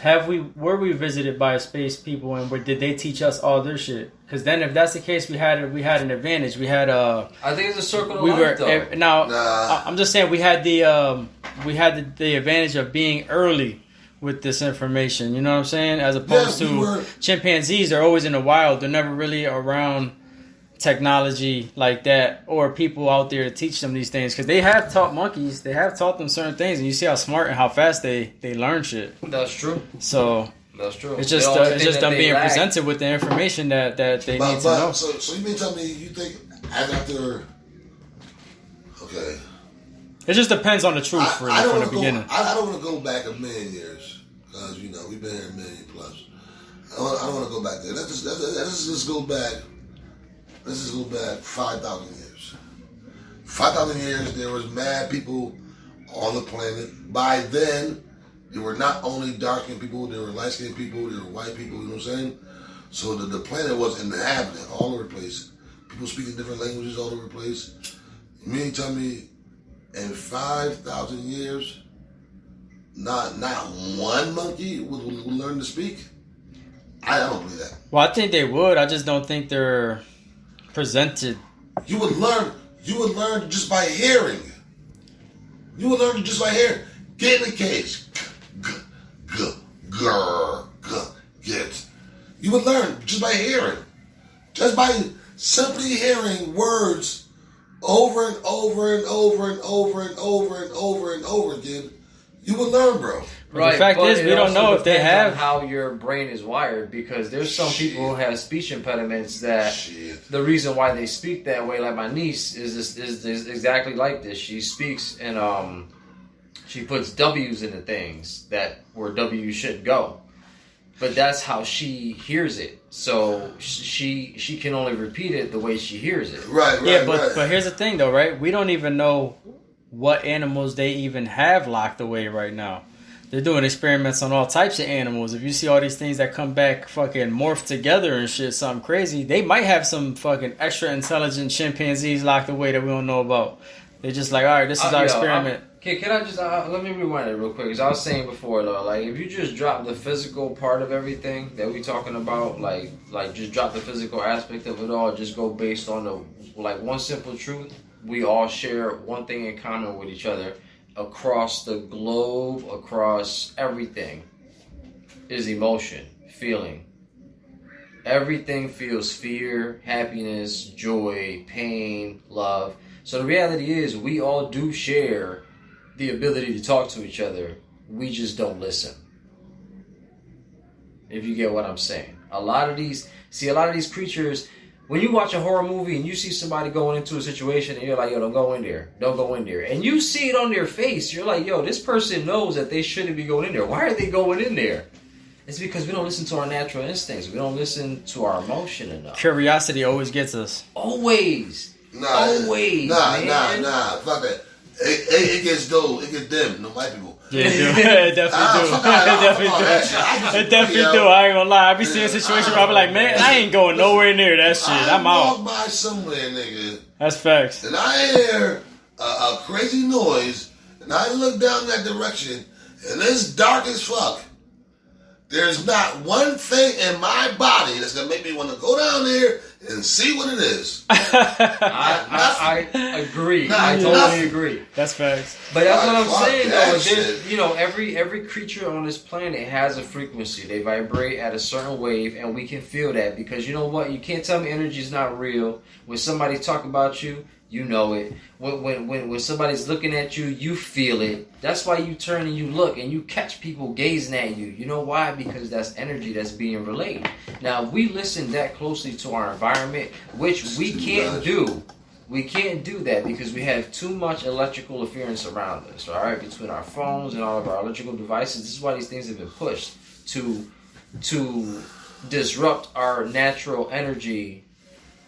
S3: Were we visited by space people and did they teach us all their shit? Because then, if that's the case, we had an advantage. We had
S4: I think it's a circle of life, though.
S3: Now, I'm just saying we had the advantage of being early with this information. You know what I'm saying? As opposed to chimpanzees, they're always in the wild. They're never really around technology like that or people out there to teach them these things, because they have taught monkeys, they have taught them certain things, and you see how smart and how fast they learn shit.
S4: That's true.
S3: So
S4: that's true.
S3: It's just them being presented with the information that they need to know.
S2: So you mean tell me you think after? It
S3: just depends on the truth from the beginning.
S2: I don't want to go back a million years because we've been here a million plus. I don't want to go back there. Let's just go back. Let's just go back 5,000 years. 5,000 years, there was mad people on the planet. By then, there were not only dark-skinned people, there were light-skinned people, there were white people. You know what I'm saying? So the planet was inhabited all over the place. People speaking different languages all over the place. You mean tell me, in 5,000 years, not one monkey would learn to speak? I don't believe that.
S3: Well, I think they would. I just don't think they're presented.
S2: You would learn just by hearing. You would learn just by hearing. Get in the cage. Get. You would learn just by hearing. Just by simply hearing words over and over and over and over and over and over and over again. You would learn, bro.
S3: Right, the fact is, we don't know if they have
S4: how your brain is wired, because there's some people who have speech impediments that the reason why they speak that way, like my niece is exactly like this. She speaks and she puts W's into things that where W should go, but that's how she hears it. So she can only repeat it the way she hears it.
S2: Right.
S3: Yeah, but here's the thing though, right? We don't even know what animals they even have locked away right now. They're doing experiments on all types of animals. If you see all these things that come back fucking morphed together and shit, something crazy, they might have some fucking extra intelligent chimpanzees locked away that we don't know about. They're just like, all right, this is our experiment.
S4: Can I just, let me rewind it real quick, because I was saying before, though, like, if you just drop the physical part of everything that we talking about, like just drop the physical aspect of it all, just go based on one simple truth. We all share one thing in common with each other. Across the globe, across everything, is emotion, feeling. Everything feels fear, happiness, joy, pain, love. So the reality is we all do share the ability to talk to each other. We just don't listen. If you get what I'm saying. A lot of these creatures, when you watch a horror movie and you see somebody going into a situation and you're like, yo, don't go in there. Don't go in there. And you see it on their face. You're like, yo, this person knows that they shouldn't be going in there. Why are they going in there? It's because we don't listen to our natural instincts. We don't listen to our emotion enough.
S3: Curiosity always gets us.
S4: Always. Always.
S2: Nah. Fuck that. It gets dull. It gets dim. No white people.
S3: Yeah, it definitely do. I ain't gonna lie. I be seeing situations where I be like, man, I ain't going nowhere near that shit. I'm out.
S2: I walk by somewhere, nigga.
S3: That's facts.
S2: And I hear a crazy noise, and I look down that direction, and it's dark as fuck. There's not one thing in my body that's gonna make me want to go down there and see what it is.
S4: I agree. I totally agree.
S3: That's facts.
S4: But that's what I'm saying, though. There's, every creature on this planet has a frequency. They vibrate at a certain wave, and we can feel that, because you know what? You can't tell me energy is not real. When somebody talk about you, you know it. When somebody's looking at you, you feel it. That's why you turn and you look and you catch people gazing at you. You know why? Because that's energy that's being relayed. Now, if we listen that closely to our environment, which we can't do. We can't do that because we have too much electrical interference around us, all right? Between our phones and all of our electrical devices. This is why these things have been pushed to disrupt our natural energy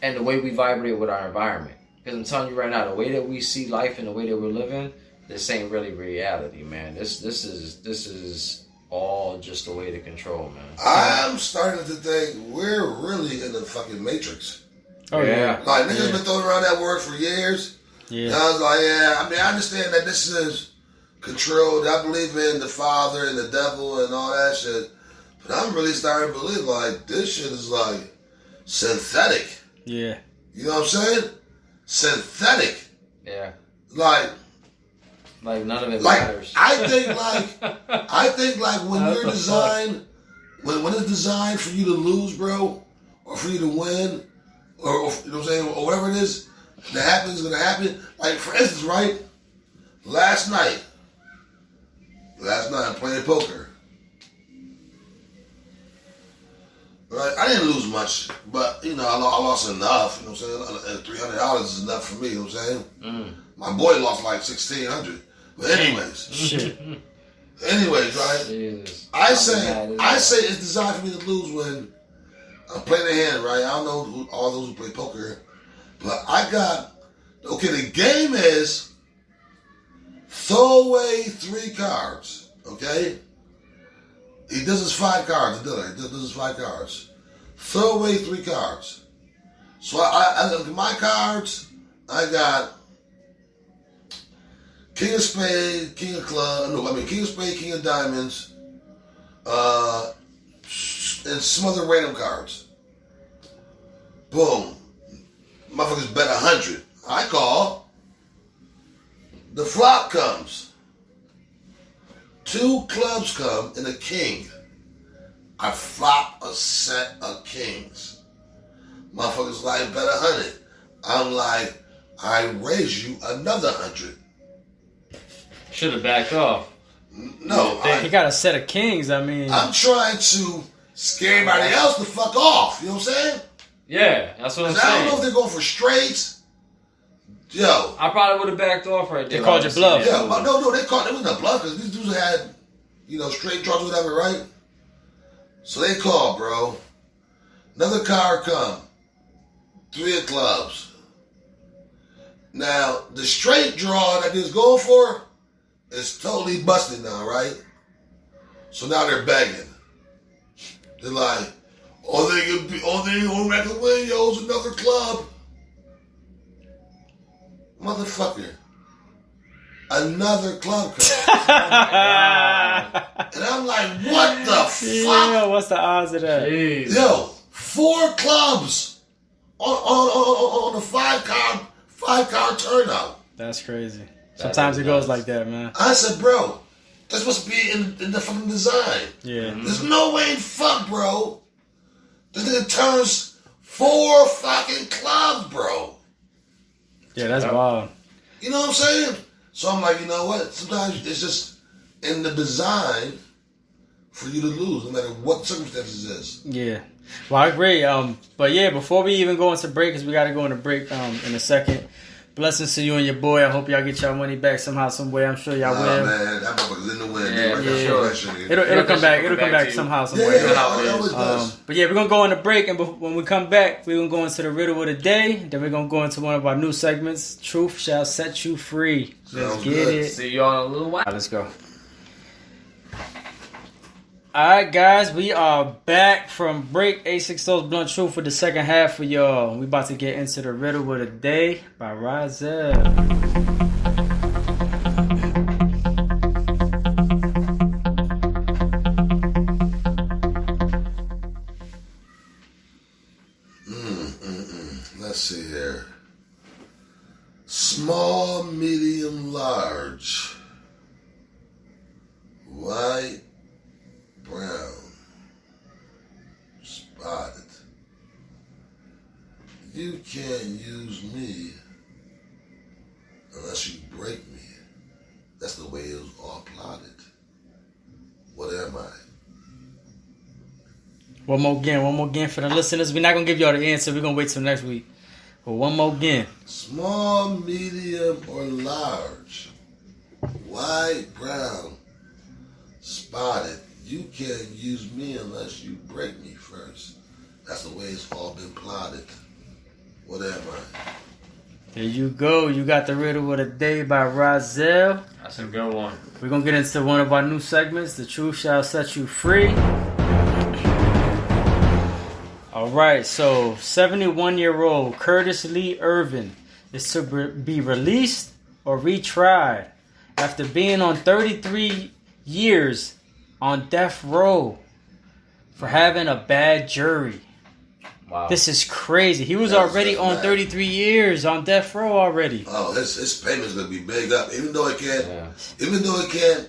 S4: and the way we vibrate with our environment. Because I'm telling you right now, the way that we see life and the way that we're living, this ain't really reality, man. This is all just a way to control, man.
S2: I'm starting to think we're really in the fucking Matrix.
S3: Oh yeah.
S2: Like niggas been throwing around that word for years.
S3: Yeah.
S2: And I was like, I understand that this is controlled. I believe in the Father and the devil and all that shit. But I'm really starting to believe like this shit is like synthetic.
S3: Yeah.
S2: You know what I'm saying? Synthetic.
S4: Yeah.
S2: Like
S4: none of it matters.
S2: I think when you're designed, when it's designed for you to lose, bro, or for you to win, or you know what I'm saying, or whatever it is that happens is gonna happen. Like for instance, right? Last night I'm playing poker. Right? I didn't lose much, but I lost enough. You know what I'm saying? $300 is enough for me. You know what I'm saying? My boy lost like $1,600. But anyways,
S3: shit.
S2: Anyways, right?
S4: Jesus.
S2: I say it's designed for me to lose when I'm playing a hand, right? I don't know all those who play poker, but I got the game is throw away 3 cards. Okay, he does his 5 cards. He does his 5 cards. Throw away 3 cards. So I look at my cards. I got King of Spades, King of Clubs. No, I mean King of Spades, King of Diamonds, and some other random cards. Boom. Motherfuckers bet 100. I call. The flop comes. 2 clubs come and a king. I flop a set of kings. Motherfuckers like bet 100. I'm like, I raise you another 100.
S4: Should have backed off.
S2: No,
S3: he got a set of kings. I mean,
S2: I'm trying to scare everybody else to fuck off. You know what I'm saying?
S4: Yeah, that's what I'm
S2: I
S4: saying.
S2: don't know if they're going for straights. Yo,
S4: I probably would have backed off right there.
S3: They called you bluff.
S2: yeah, but no, they wasn't a bluff because these dudes had, straight draws or whatever, right? So they called, bro. Another card come. 3 of clubs. Now, the straight draw that they're going for is totally busted now, right? So now they're begging. They're like, all they can win, yo, is another club. Motherfucker. Another club comes. And I'm like, what the fuck?
S3: Yeah, what's the odds of that?
S4: Jeez.
S2: Yo, 4 clubs on a 5-card turnout.
S3: That's crazy. Sometimes it goes like that, man.
S2: I said, bro, that's supposed to be in the fucking design.
S3: Yeah.
S2: There's no way in fuck, bro. This nigga turns 4 fucking clubs, bro.
S3: Yeah, that's wild.
S2: You know what I'm saying? So I'm like, you know what? Sometimes it's just in the design for you to lose, no matter what circumstances is.
S3: Yeah. Well, I agree. But yeah, before we even go into break, because we got to go into break in a second. Blessings to you and your boy. I hope y'all get y'all money back somehow, some way. I'm sure y'all will.
S2: Man, that motherfucker's in the wind.
S4: Yeah,
S2: Sure.
S3: It'll come back. It'll come back somehow, some way.
S2: It always does.
S3: But yeah, we're gonna go on the break, and when we come back, we're gonna go into the riddle of the day. Then we're gonna go into one of our new segments. Truth shall set you free. Let's
S2: Sounds
S3: get
S2: good.
S3: it.
S4: See y'all in a little while.
S3: Let's go. Alright guys, we are back from break. A60's Blunt Truth for the second half for y'all. We about to get into the riddle of the day by Razel.
S2: Let's see here. Small, medium, large. White, brown, spotted. You can't use me unless you break me. That's the way it was all plotted. What am I?
S3: One more again for the listeners. We're not going to give y'all the answer. We're going to wait till next week. But one more again.
S2: Small, medium, or large. White, brown, spotted. You can't use me unless you break me first. That's the way it's all been plotted. What am I?
S3: There you go. You got the riddle of the day by Razel.
S4: That's a good one.
S3: We're going to get into one of our new segments. The truth shall set you free. All right. So 71-year-old Curtis Lee Ervin is to be released or retried after being on 33 years on death row for having a bad jury.
S4: Wow.
S3: This is crazy. He was already on 33 years on death row already.
S2: Oh, his payment's gonna be big up, even though it can't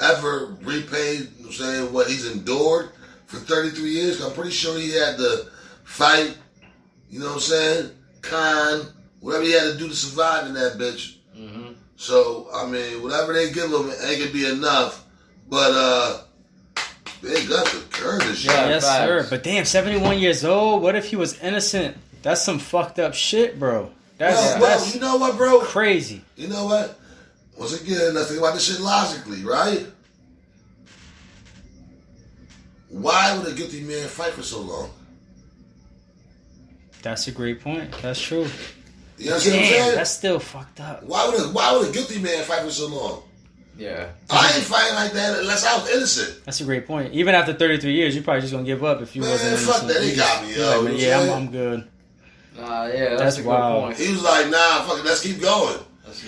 S2: ever repay. Saying what he's endured for 33 years. I'm pretty sure he had to fight. You know what I'm saying? Whatever he had to do to survive in that bitch.
S4: Mm-hmm.
S2: So I mean, whatever they give him ain't gonna be enough. But big up to Curtis.
S4: Yeah.
S3: Yes,
S4: facts.
S3: sir. But damn, 71 years old. What if he was innocent? That's some fucked up shit, bro. That's
S2: You know what, bro?
S3: crazy.
S2: You know what? Once again, let's think about this shit logically, right? why would a guilty man fight for so long?
S3: That's a great point. That's true.
S2: You know what I'm saying?
S3: That's still fucked up.
S2: Why would a guilty man fight for so long?
S4: Yeah.
S2: I ain't fighting like that unless I was innocent.
S3: That's a great point. Even after 33 years, you're probably just gonna give up if you wasn't innocent.
S2: Fuck that. They got me, yo.
S3: Like, yeah, I'm good.
S4: Yeah, that's a
S3: wild.
S4: good point.
S2: He was like, nah, fuck it, let's keep going.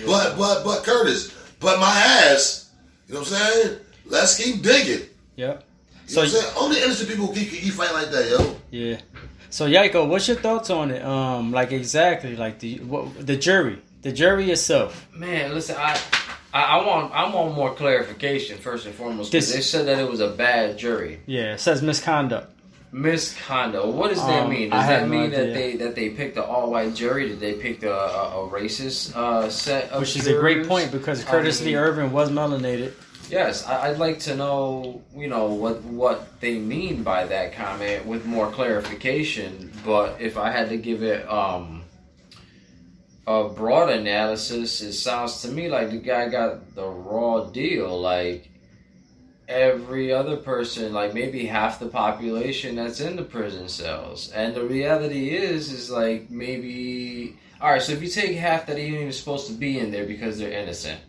S2: But Curtis, but my ass, you know what I'm saying? Let's keep digging.
S3: Yep.
S2: You know what I'm saying? Only innocent people keep fighting like that, yo.
S3: Yeah. So Yaiko, what's your thoughts on it? Like exactly, like the jury itself.
S4: Man, listen, I want more clarification first and foremost. Because they said that it was a bad jury.
S3: Yeah, it says misconduct.
S4: Misconduct. What does that mean? Does that mean that they picked an all-white jury? Did they pick a racist set of
S3: Which is
S4: jurors?
S3: a great point because Curtis Lee Ervin was melanated.
S4: Yes, I'd like to know, what they mean by that comment with more clarification. But if I had to give it a broad analysis, it sounds to me like the guy got the raw deal. Like every other person, like maybe half the population that's in the prison cells. And the reality is like maybe... Alright, so if you take half that ain't even supposed to be in there because they're innocent,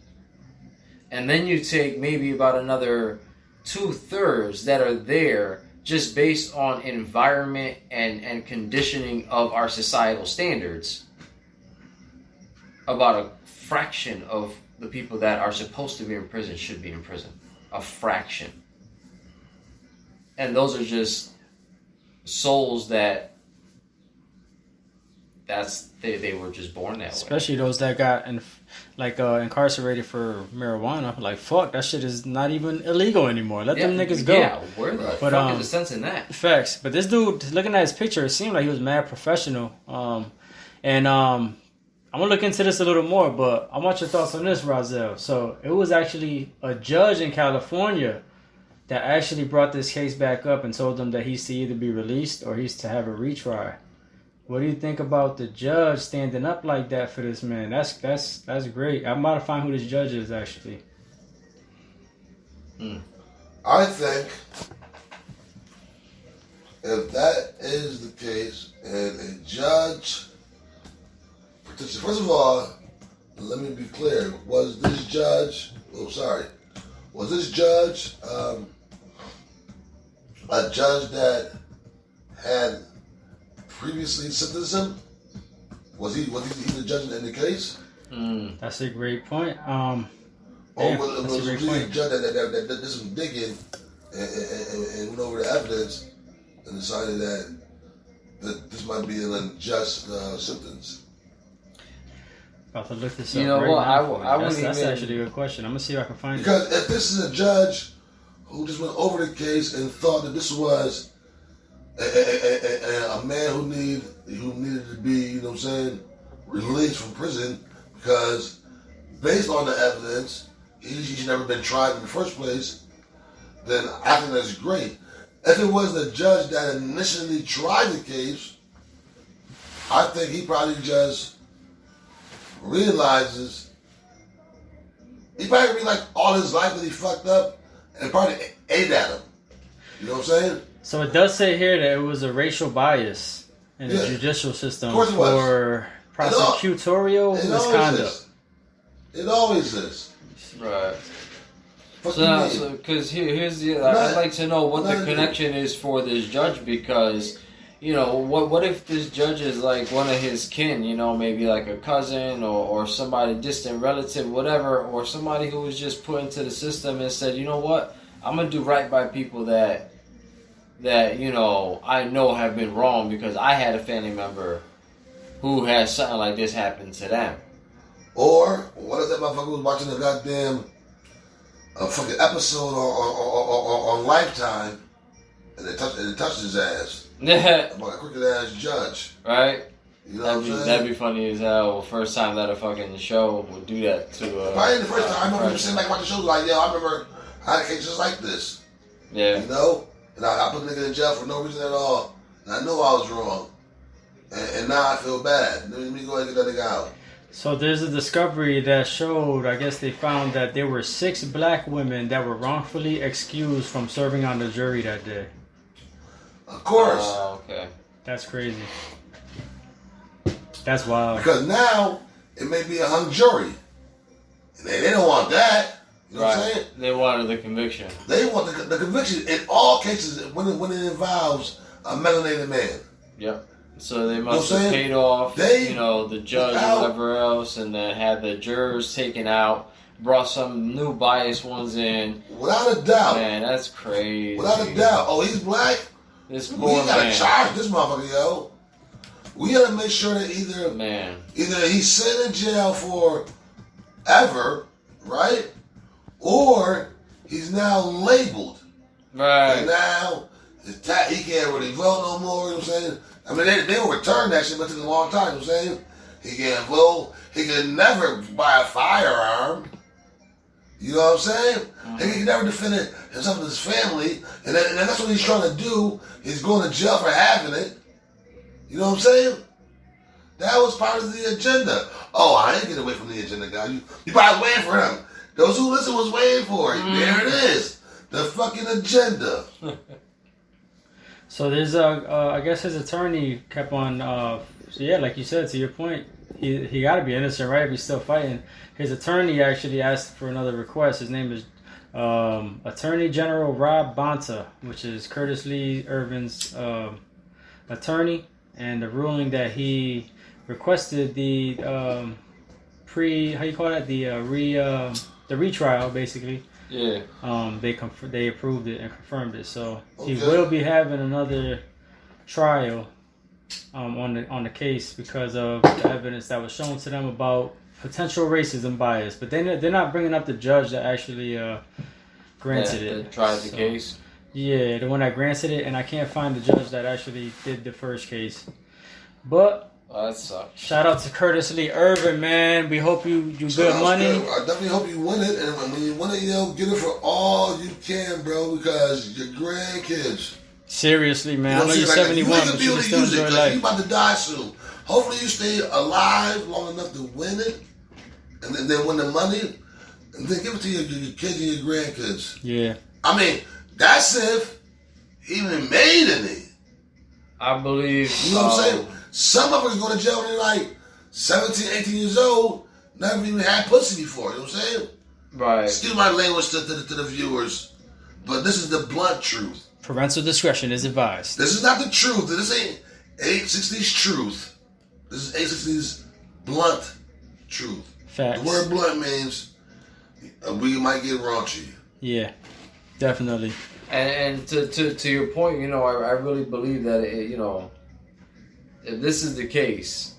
S4: and then you take maybe about another 2/3 that are there just based on environment and conditioning of our societal standards, about a fraction of the people that are supposed to be in prison should be in prison. A fraction. And those are just souls they were just born that way.
S3: Especially those that got incarcerated for marijuana. Like, fuck, that shit is not even illegal anymore. Let them niggas go.
S4: Yeah, where the fuck is the sense in that?
S3: Facts. But this dude, looking at his picture, it seemed like he was mad professional. I'm going to look into this a little more, but I want your thoughts on this, Rozelle. So, it was actually a judge in California that actually brought this case back up and told them that he's to either be released or he's to have a retry. What do you think about the judge standing up like that for this man? That's great. I'm about to find who this judge is, actually.
S2: I think if that is the case and a judge... First of all, let me be clear. Was this judge a judge that had previously sentenced him? Was he the judge in the case?
S3: That's a great point.
S2: Or was he a judge that did some digging and went over the evidence and decided that this might be an unjust sentence?
S3: About to look this up.
S4: You know what?
S3: That's actually a good question. I'm gonna see if I can find it.
S2: Because if this is a judge who just went over the case and thought that this was a man who needed to be, you know what I'm saying, released from prison because based on the evidence, he's never been tried in the first place, then I think that's great. If it was the judge that initially tried the case, I think he probably just realizes he probably like all his life that he fucked up and probably ate at him. You know what I'm saying?
S3: So it does say here that it was a racial bias in the judicial system for prosecutorial misconduct.
S2: It always is.
S4: Right. So, because here's the... I'd like to know what the connection is for this judge because... what if this judge is like one of his kin, maybe like a cousin or somebody distant relative, whatever, or somebody who was just put into the system and said, you know what, I'm going to do right by people that I know have been wrong because I had a family member who had something like this happen to them.
S2: Or, what if that motherfucker was watching a goddamn fucking episode on Lifetime and it touched his ass? About a crooked ass judge.
S4: Right?
S2: You know
S4: that'd be funny as hell. First time that a fucking show would do that to
S2: probably the first time. I remember you sitting back watching shows like, I remember I had cases like this.
S4: Yeah.
S2: And I put a nigga in jail for no reason at all. And I knew I was wrong. And now I feel bad. Let me go ahead and get that nigga out.
S3: So there's a discovery that showed, I guess they found that there were 6 black women that were wrongfully excused from serving on the jury that day.
S2: Of course.
S4: Okay.
S3: That's crazy. That's wild.
S2: Because now it may be a hung jury. And they don't want that. You know what I'm saying?
S4: They wanted the conviction.
S2: They want the conviction in all cases when it involves a melanated man.
S4: Yep. So they must
S2: You know
S4: have paid off,
S2: They-
S4: the judge or whatever else, and then had the jurors taken out, brought some new biased ones in.
S2: Without a doubt.
S4: Man, that's crazy.
S2: Without a doubt. Oh, he's black?
S4: This
S2: We
S4: poor
S2: gotta
S4: man.
S2: charge this motherfucker, yo. We gotta make sure that
S4: Man.
S2: either he's sitting in jail for ever, right? Or he's now labeled.
S4: Right.
S2: And now he can't really vote no more, you know what I'm saying? I mean, they don't return that shit, but it took a long time, you know what I'm saying? He can't vote. He can never buy a firearm. You know what I'm saying?
S4: Mm-hmm.
S2: He can never defend himself and his family. And that's what he's trying to do. He's going to jail for having it. You know what I'm saying? That was part of the agenda. Oh, I ain't get away from the agenda, guy. You probably was waiting for him. Those who listen was waiting for it. There it is. The fucking agenda.
S3: So there's I guess his attorney kept on. So yeah, like you said, to your point, he got to be innocent, right? If he's still fighting. His attorney actually asked for another request. His name is Attorney General Rob Bonta, which is Curtis Lee Ervin's attorney, and the ruling that he requested the the retrial, basically.
S4: Yeah.
S3: They approved it and confirmed it. So he
S2: Okay.
S3: will be having another trial on the case because of the evidence that was shown to them about potential racism bias. But they're not bringing up the judge that actually granted it.
S4: That tried the
S3: So,
S4: case.
S3: Yeah, the one that granted it, and I can't find the judge that actually did the first case. But
S4: Oh, that sucks.
S3: shout out to Curtis Lee Ervin, man. We hope you
S2: So
S3: good
S2: that's
S3: money.
S2: good. I definitely hope you win it. And when you win it, get it for all you can, bro, because your grandkids.
S3: Seriously, man. I know
S2: what I'm
S3: you're
S2: saying? Like,
S3: 71,
S2: you
S3: but
S2: could be
S3: you
S2: able
S3: can
S2: to
S3: still
S2: use it.
S3: enjoy
S2: Like, you
S3: life.
S2: about to die soon. Hopefully you stay alive long enough to win it, and then win the money, and then give it to your kids and your grandkids.
S3: Yeah.
S2: I mean, that's if he even made any.
S4: I believe.
S2: You know what I'm saying? Some of us go to jail when they're like 17, 18 years old, never even had pussy before. You know what I'm saying?
S4: Right.
S2: Excuse my language to the viewers, but this is the blunt truth.
S3: Parental discretion is advised.
S2: This is not the truth. This ain't 860's truth. This is 860's blunt truth.
S3: Facts.
S2: The word blunt means we might get raunchy.
S3: Yeah, definitely.
S4: And to your point, I really believe that if this is the case,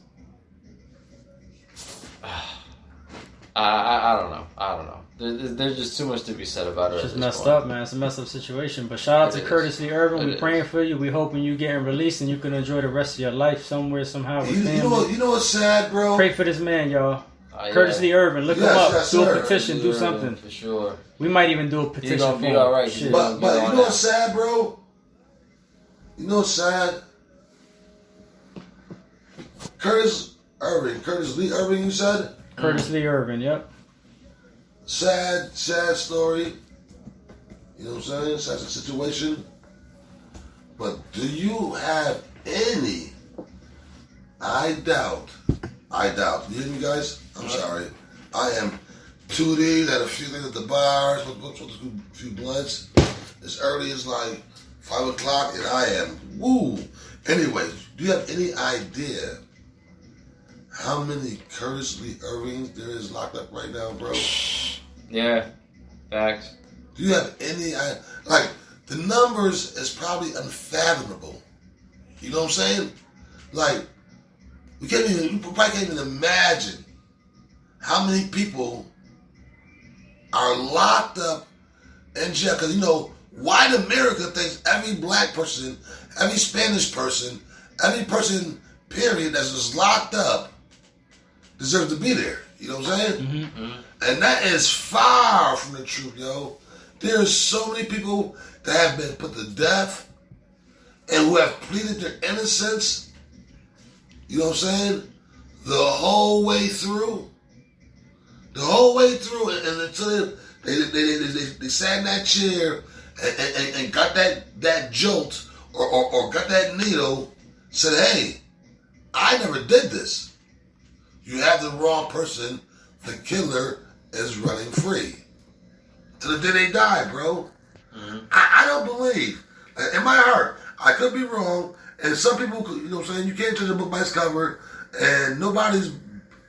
S4: I don't know. There's just too much to be said about it.
S3: It's just messed up, man. It's a messed up situation. But shout out to Curtis Lee Ervin. We're praying for you. We hoping you getting released and you can enjoy the rest of your life somewhere, somehow with family.
S2: You know what's sad, bro?
S3: Pray for this man, y'all.
S4: Yeah.
S3: Curtis Lee Ervin. Look him up.
S2: Yes,
S3: do
S2: sir.
S3: a petition. Do something.
S4: For sure.
S3: We might even do a petition
S4: gonna
S3: for
S4: be
S3: him.
S4: all right.
S3: Shit.
S2: But
S4: Get
S2: you
S4: on
S2: know what's sad, bro? You know what's sad? Curtis Lee Ervin, you said?
S3: Curtis Lee Ervin, yep.
S2: Sad story. You know what I'm saying? Sad situation. But do you have any? I doubt. You hear me, guys? I'm sorry. I am tooted at a few things at the bars, with a few blunts. As early as like 5 o'clock, and I am woo. Anyways, do you have any idea how many Curtis Lee Ervins there is locked up right now, bro?
S4: Yeah. Facts.
S2: Do you have any like the numbers is probably unfathomable. You know what I'm saying? Like you probably can't even imagine how many people are locked up in jail. Because white America thinks every black person, every Spanish person, every person, period, that's just locked up deserves to be there. You know what I'm saying?
S3: Mm-hmm.
S2: And that is far from the truth, yo. There's so many people that have been put to death and who have pleaded their innocence, you know what I'm saying, the whole way through. And until they sat in that chair and got that jolt or got that needle, said, hey, I never did this. You have the wrong person. The killer is running free. To the day they die, bro. Mm-hmm. I don't believe. In my heart, I could be wrong. And some people, you know what I'm saying, you can't judge a book by its cover. And nobody's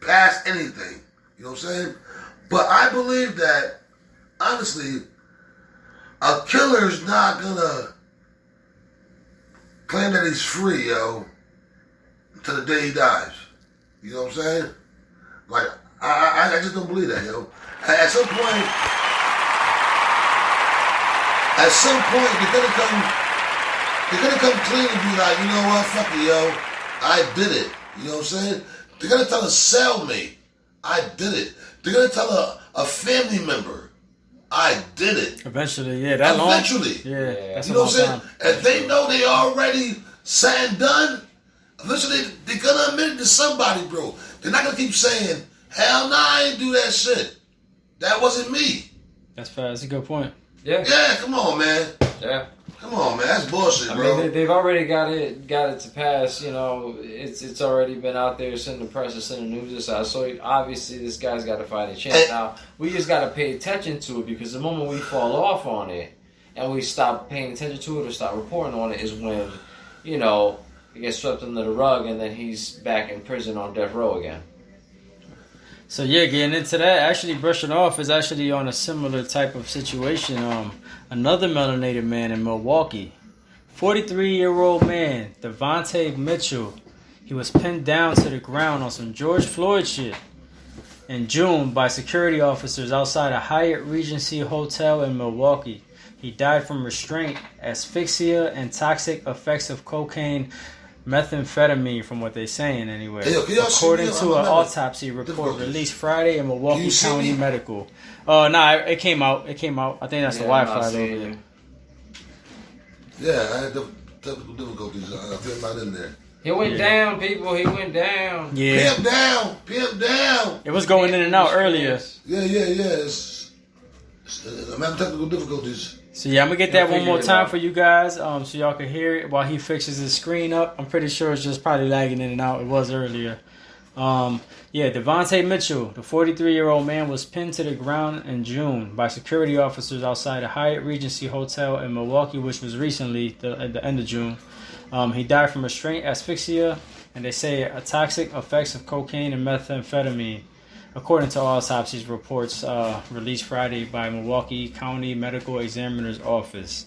S2: past anything. You know what I'm saying? But I believe that, honestly, a killer's not gonna claim that he's free, yo, to the day he dies. You know what I'm saying? Like, I just don't believe that, yo. At some point, they're gonna come clean and be like, you know what, fuck it, yo, I did it. You know what I'm saying? They're gonna tell a cellmate, I did it. They're gonna tell a family member, I did it.
S3: Eventually, yeah, that long.
S2: Eventually,
S3: yeah, that's
S2: you know what I'm saying.
S3: Time.
S2: If they know they already said and done, eventually they're gonna admit it to somebody, bro. They're not gonna keep saying, hell nah, I ain't do that shit. That wasn't me.
S3: That's fair. That's a good point.
S4: Yeah.
S2: Yeah, come on, man.
S4: Yeah.
S2: Come on, man. That's bullshit, bro.
S4: I mean, they've already got it to pass. You know, it's already been out there. It's in the press. It's in the news. So obviously, this guy's got to fight a chance. Now, we just got to pay attention to it, because the moment we fall off on it and we stop paying attention to it or stop reporting on it is when, you know, it gets swept under the rug and then he's back in prison on death row again.
S3: So yeah, getting into that, actually brushing off is actually on a similar type of situation. Another melanated man in Milwaukee, 43-year-old man, Devontae Mitchell. He was pinned down to the ground on some George Floyd shit in June by security officers outside a Hyatt Regency hotel in Milwaukee. He died from restraint, asphyxia, and toxic effects of cocaine, methamphetamine, from what they're saying anyway.
S2: Hey,
S3: according to an autopsy report released Friday in Milwaukee County Medical. It came out. I think that's the Wi-Fi though.
S2: Yeah, I had technical difficulties. I feel not in there.
S4: He went down, people. He went down.
S3: Yeah.
S2: Pimp down.
S3: It was going in and out earlier.
S2: Yeah. I'm having technical difficulties.
S3: So yeah, I'm gonna get that one more time for you guys, so y'all can hear it while he fixes his screen up. I'm pretty sure it's just probably lagging in and out. It was earlier. Devontae Mitchell, the 43-year-old man, was pinned to the ground in June by security officers outside a Hyatt Regency hotel in Milwaukee, which was recently at the end of June. He died from restraint, asphyxia, and they say a toxic effects of cocaine and methamphetamine, according to autopsy reports released Friday by Milwaukee County Medical Examiner's Office.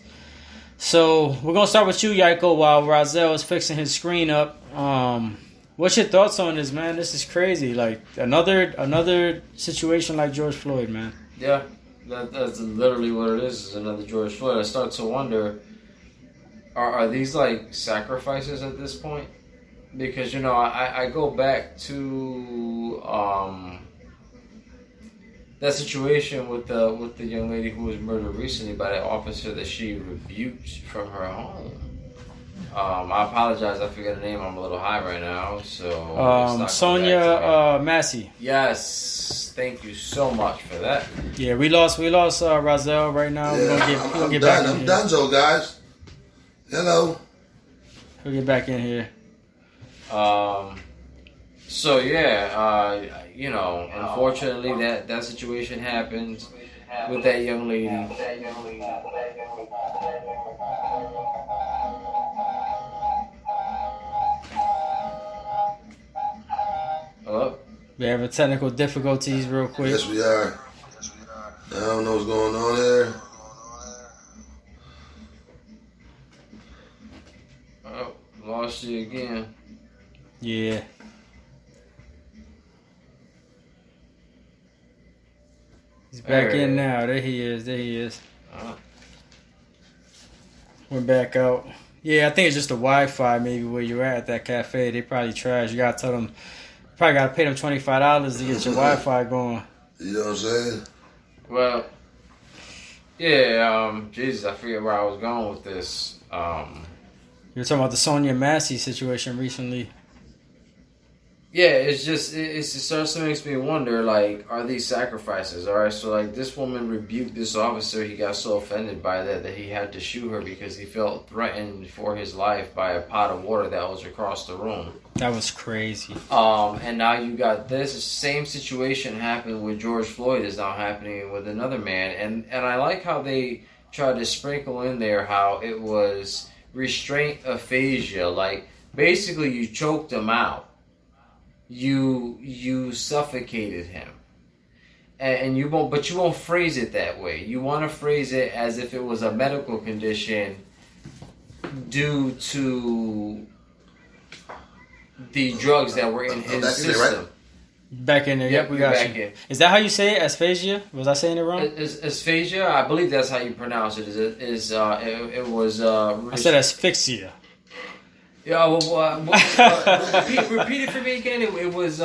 S3: So we're gonna start with you, Yaiko, while Rozelle is fixing his screen up. What's your thoughts on this, man? This is crazy. Like another situation like George Floyd, man.
S4: Yeah, that's literally what it is another George Floyd. I start to wonder, are these like sacrifices at this point? Because, you know, I go back to that situation with the young lady who was murdered recently by that officer that she rebuked from her home. I apologize, I forget her name. I'm a little high right now, so
S3: Sonia Massey.
S4: Yes, thank you so much for that.
S3: Yeah, we lost Rozelle right now.
S2: Yeah,
S3: we're gonna get back in
S2: I'm
S3: here.
S2: done, so guys. Hello.
S3: We'll get back in here.
S4: So yeah, you know, unfortunately that situation happened with that young lady. Hello?
S3: We have technical difficulties real quick.
S2: Yes, we are. I don't know what's going on there.
S4: Oh, lost you again.
S3: Yeah. He's back in now. There he is. We're back out. Yeah, I think it's just the Wi-Fi maybe where you're at that cafe. They probably trash. You gotta tell them. You probably gotta pay them $25 to get your Wi-Fi going.
S2: You know what I'm saying?
S4: Well, yeah. Jesus, I forget where I was going with this.
S3: You were talking about the Sonia Massey situation recently.
S4: Yeah, it's just it starts to makes me wonder, like, are these sacrifices? All right, so like this woman rebuked this officer. He got so offended by that he had to shoot her because he felt threatened for his life by a pot of water that was across the room.
S3: That was crazy.
S4: And now you got this same situation happened with George Floyd is now happening with another man, and I like how they tried to sprinkle in there how it was restraint aphasia, like basically you choked him out. You suffocated him, and you won't phrase it that way. You want to phrase it as if it was a medical condition due to the drugs that were in his system.
S3: Back in there, yep, we got you.
S4: In.
S3: Is that how you say it? Asphasia? Was I saying it wrong?
S4: Asphasia, I believe that's how you pronounce it. It was.
S3: I said asphyxia.
S4: Yeah, repeat it for me again. It was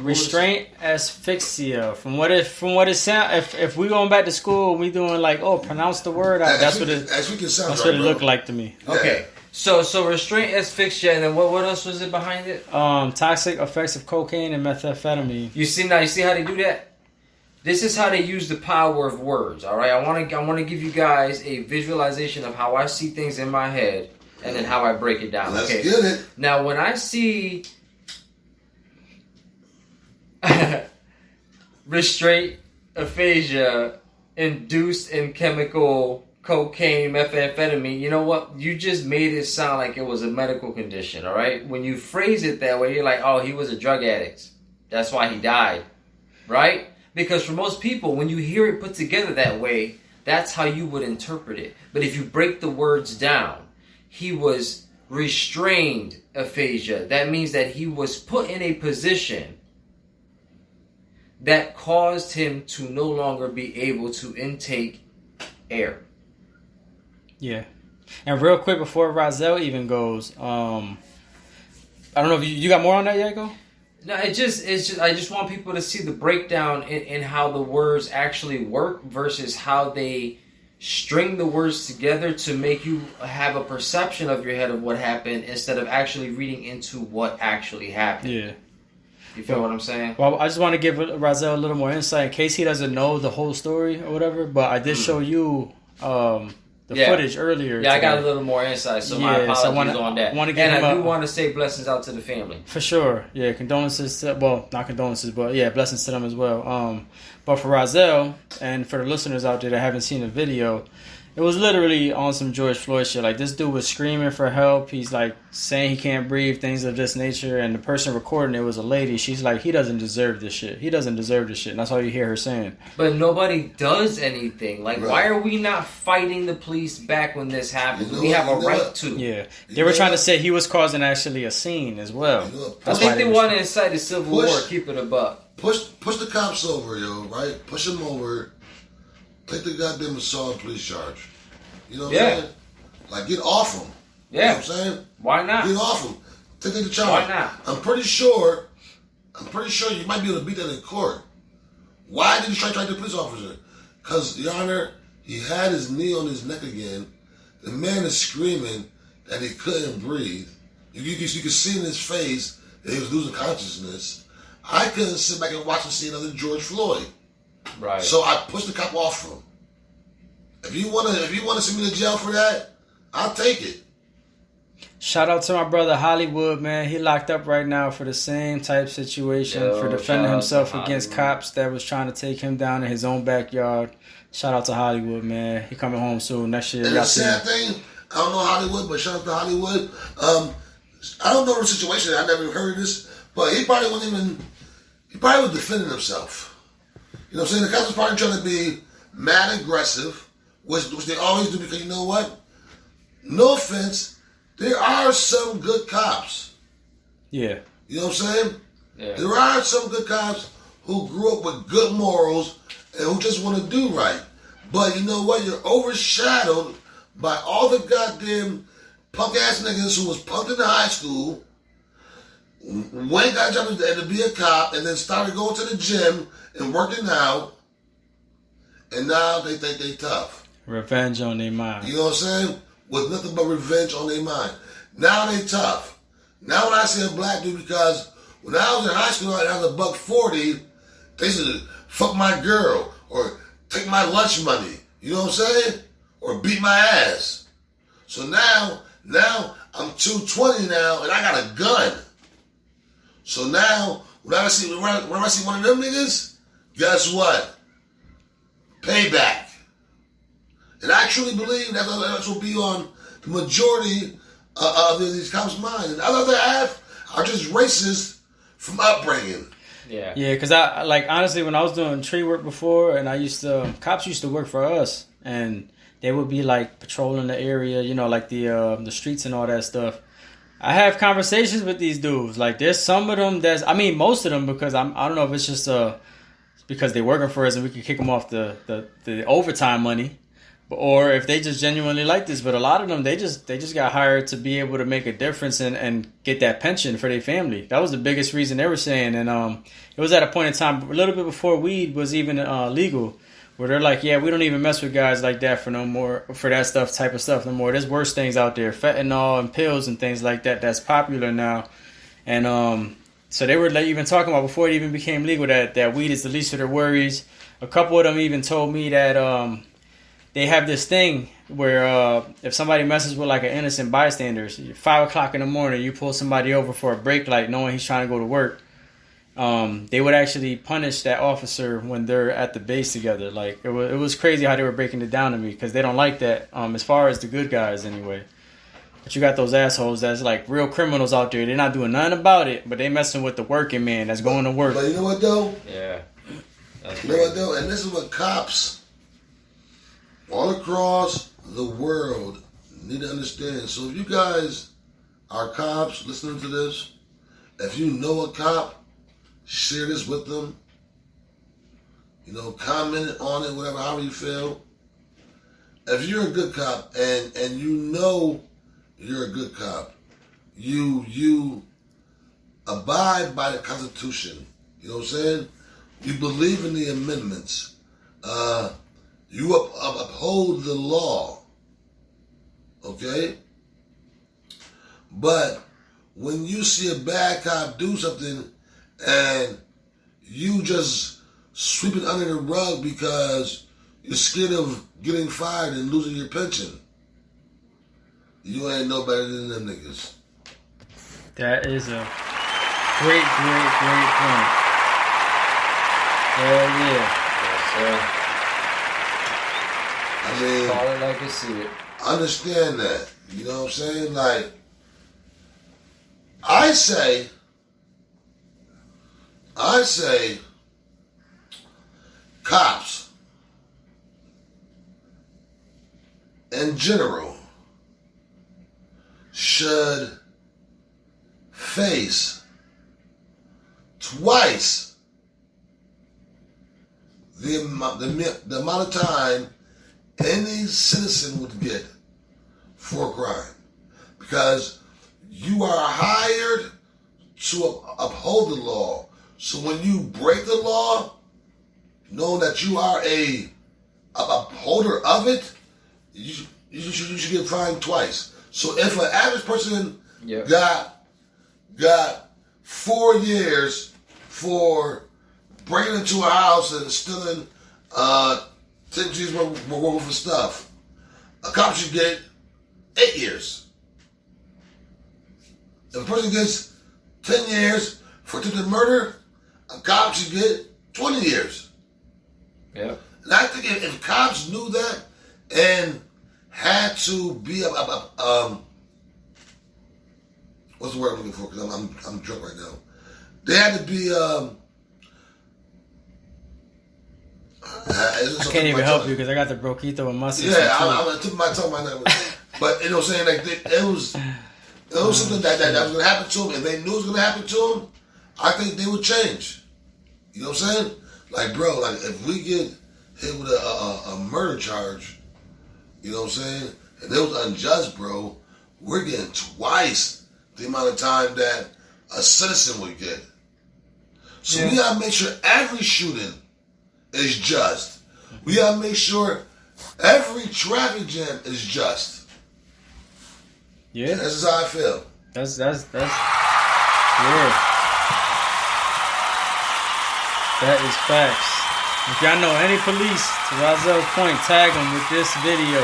S3: restraint asphyxia. From what it sound. If we going back to school, we doing like pronounce the word. That's what it looked like to me.
S4: Okay, so restraint asphyxia, and then what else was it behind it?
S3: Toxic effects of cocaine and methamphetamine.
S4: You see how they do that? This is how they use the power of words. All right, I want to give you guys a visualization of how I see things in my head. And then how I break it down.
S2: Let's
S4: get
S2: it.
S4: Now, when I see restraint aphasia induced in chemical cocaine, methamphetamine, you know what? You just made it sound like it was a medical condition, all right? When you phrase it that way, you're like, oh, he was a drug addict. That's why he died, right? Because for most people, when you hear it put together that way, that's how you would interpret it. But if you break the words down, he was restrained aphasia. That means that he was put in a position that caused him to no longer be able to intake air.
S3: Yeah. And real quick before Rozelle even goes, I don't know if you got more on that, Yago?
S4: No, it's just I just want people to see the breakdown in how the words actually work versus how they string the words together to make you have a perception of your head of what happened instead of actually reading into what actually happened.
S3: Yeah.
S4: You feel what I'm saying?
S3: Well, I just want to give Rozelle a little more insight in case he doesn't know the whole story or whatever, but I did show you the footage earlier.
S4: Yeah, today. I got a little more insight, so my apologies on that. I do want to say blessings out to the family.
S3: For sure. Yeah, condolences to, well, not condolences, but yeah, blessings to them as well. But for Rozelle, and for the listeners out there that haven't seen the video, it was literally on some George Floyd shit. Like, this dude was screaming for help. He's, like, saying he can't breathe, things of this nature. And the person recording it was a lady. She's like, he doesn't deserve this shit. He doesn't deserve this shit. And that's all you hear her saying.
S4: But nobody does anything. Like, why are we not fighting the police back when this happens? We have a right to.
S3: Yeah. They were trying to say he was causing actually a scene as well.
S4: I think they want to incite a civil war, keep it a buck.
S2: Push the cops over, yo, right? Push them over. Take the goddamn assault police charge. You know what I'm saying? Like, get off them.
S4: Yeah.
S2: You know what I'm saying?
S4: Why not?
S2: Get off them. Take the charge.
S4: Why not?
S2: I'm pretty sure you might be able to beat that in court. Why did you strike the police officer? Because, Your Honor, he had his knee on his neck again. The man is screaming that he couldn't breathe. You could see in his face that he was losing consciousness. I couldn't sit back and watch and see another George Floyd.
S4: Right.
S2: So I pushed the cop off him. If you wanna send me to jail for that, I'll take it.
S3: Shout out to my brother Hollywood, man. He locked up right now for the same type situation, for defending himself against cops that was trying to take him down in his own backyard. Shout out to Hollywood, man. He coming home soon next year.
S2: And the sad thing, I don't know Hollywood, but shout out to Hollywood. I don't know the situation. I never heard of this, but he probably was defending himself. You know what I'm saying? The cops was probably trying to be mad aggressive, which they always do, because you know what? No offense, there are some good cops.
S3: Yeah.
S2: You know what I'm saying?
S4: Yeah.
S2: There are some good cops who grew up with good morals and who just want to do right. But you know what? You're overshadowed by all the goddamn punk ass niggas who was punked in high school, went got a job to be a cop, and then started going to the gym and working out, and now they think they tough.
S3: Revenge on their mind.
S2: You know what I'm saying? With nothing but revenge on their mind. Now they tough. Now when I see a black dude When I was in high school and I was $1.40, they said, fuck my girl, or take my lunch money. You know what I'm saying? Or beat my ass. So now I'm 220 now, and I got a gun. So now, when I see one of them niggas, guess what? Payback. And I truly believe that's what be on the majority of these cops' minds. And other half are just racist from upbringing.
S3: Yeah, because I like honestly when I was doing tree work before, and cops used to work for us, and they would be like patrolling the area, you know, like the streets and all that stuff. I have conversations with these dudes. Like there's some of them most of them, because I don't know if it's just because they're working for us and we can kick them off the overtime money, or if they just genuinely like this. But a lot of them, they just got hired to be able to make a difference and get that pension for their family. That was the biggest reason they were saying. And it was at a point in time, a little bit before weed was even legal, where they're like, yeah, we don't even mess with guys like that for that type of stuff no more. There's worse things out there, fentanyl and pills and things like that that's popular now. And so they were even talking about, before it even became legal, that weed is the least of their worries. A couple of them even told me that they have this thing where if somebody messes with like an innocent bystander, 5 o'clock in the morning, you pull somebody over for a brake light knowing he's trying to go to work, they would actually punish that officer when they're at the base together. Like it was crazy how they were breaking it down to me, because they don't like that as far as the good guys anyway. But you got those assholes that's like real criminals out there. They're not doing nothing about it, but they messing with the working man that's going to work.
S2: But you know what though?
S4: Yeah.
S2: You know what though? And this is what cops all across the world need to understand. So if you guys are cops listening to this, if you know a cop, share this with them. You know, comment on it, whatever, however you feel. If you're a good cop and you know you're a good cop, you abide by the Constitution. You know what I'm saying? You believe in the amendments. You uphold the law. Okay? But when you see a bad cop do something and you just sweep it under the rug because you're scared of getting fired and losing your pension, you ain't no better than them niggas.
S3: That is a great point. Hell yeah.
S4: Yes,
S2: I mean,
S4: call it like you see it.
S2: Understand that. You know what I'm saying? Like, I say, cops, in general, should face twice the amount of time any citizen would get for a crime. Because you are hired to uphold the law. So when you break the law, knowing that you are a upholder of it, you should get fined twice. So if an average person got 4 years for breaking into a house and stealing 10 G's worth of stuff, a cop should get 8 years. If a person gets 10 years for attempted murder, a cop should get 20 years.
S4: Yeah.
S2: And I think if cops knew that and had to be what's the word I'm looking for? Because I'm drunk right now. They had to be
S3: I can't even help you because I got the broquito and mustard.
S2: Yeah, I took my tongue right now. But you know what I'm saying? Like it was something that was going to happen to them. If they knew it was going to happen to them, I think they would change. You know what I'm saying? Like, bro, like if we get hit with a murder charge, you know what I'm saying, and it was unjust, bro, we're getting twice the amount of time that a citizen would get. So we gotta make sure every shooting is just. We gotta make sure every traffic jam is just.
S3: Yeah,
S2: that's just how I feel.
S3: That's yeah. That is facts. If y'all know any police, to Rozelle's point, tag them with this video.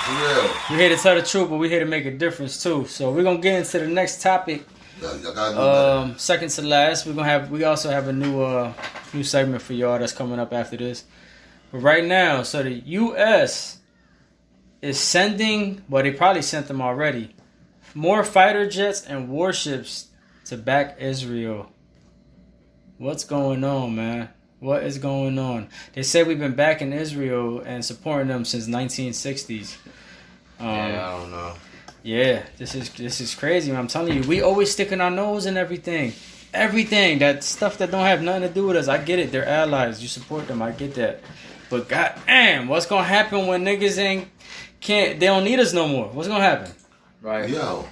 S2: For real.
S3: We here to tell the truth, but we here to make a difference too. So we're gonna get into the next topic.
S2: Y'all gotta do better.
S3: Second to last, we also have a new segment for y'all that's coming up after this. But right now, so the U.S. is sending, well, they probably sent them already, more fighter jets and warships to back Israel. What's going on, man? What is going on? They said we've been backing Israel and supporting them since 1960s.
S4: Yeah, I don't know.
S3: Yeah, this is crazy, man. I'm telling you, we always sticking our nose in everything. Everything. That stuff that don't have nothing to do with us. I get it. They're allies. You support them. I get that. But goddamn, what's gonna happen when niggas they don't need us no more? What's gonna happen?
S4: Right.
S2: Yo,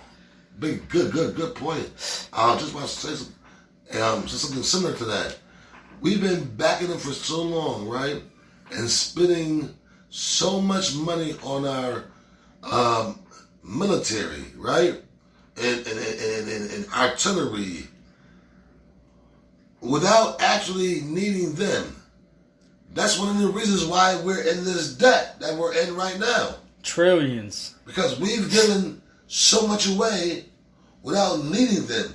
S2: big, good point. I was just about to say something similar to that. We've been backing them for so long, right? And spending so much money on our military, right? And artillery without actually needing them. That's one of the reasons why we're in this debt that we're in right now.
S3: Trillions.
S2: Because we've given so much away without needing them.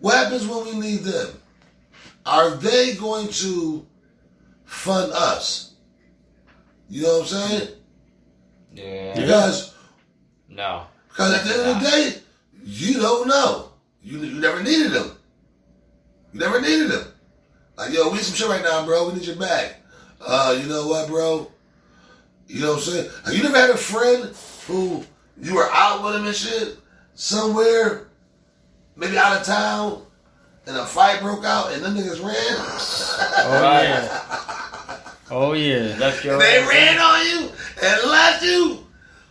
S2: What happens when we need them? Are they going to fund us? You know what I'm saying?
S4: Yeah.
S2: Because
S4: No.
S2: Because at the end of the day, you don't know. You never needed them. You never needed them. Like, yo, we need some shit right now, bro. We need your bag. You know what, bro? You know what I'm saying? Like, you never had a friend who you were out with him and shit somewhere, maybe out of town, and a fight broke out and them niggas ran?
S3: Oh, yeah. Oh, yeah.
S4: Left your
S2: They
S4: ass
S2: ran on you and left you.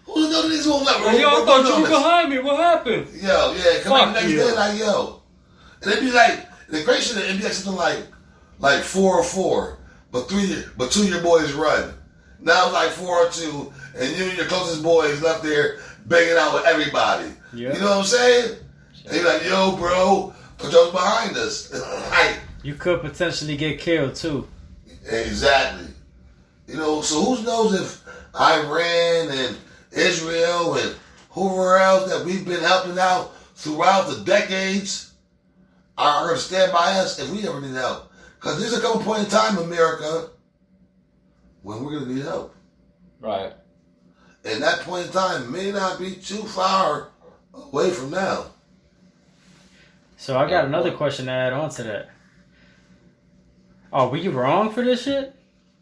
S2: Who the niggas won't let
S3: Yo, I thought you were behind me. What happened?
S2: Yo, yeah, come on
S3: Fuck
S2: next
S3: you.
S2: day, like, yo. And it'd be like, the great shit, it'd be like something like 4-4, but two of your boys run. Now it's like 4-2, and you and your closest boys left there banging out with everybody.
S3: Yep.
S2: You know what I'm saying? And you're like, yo, bro, put those behind us. Like,
S3: You could potentially get killed, too.
S2: exactly. You know, so who knows if Iran and Israel and whoever else that we've been helping out throughout the decades are going to stand by us if we ever need help. Because there's a couple point in time, America, when we're going to need help.
S4: Right.
S2: And that point in time may not be too far away from now.
S3: So I got another question to add on to that. Are we wrong for this shit?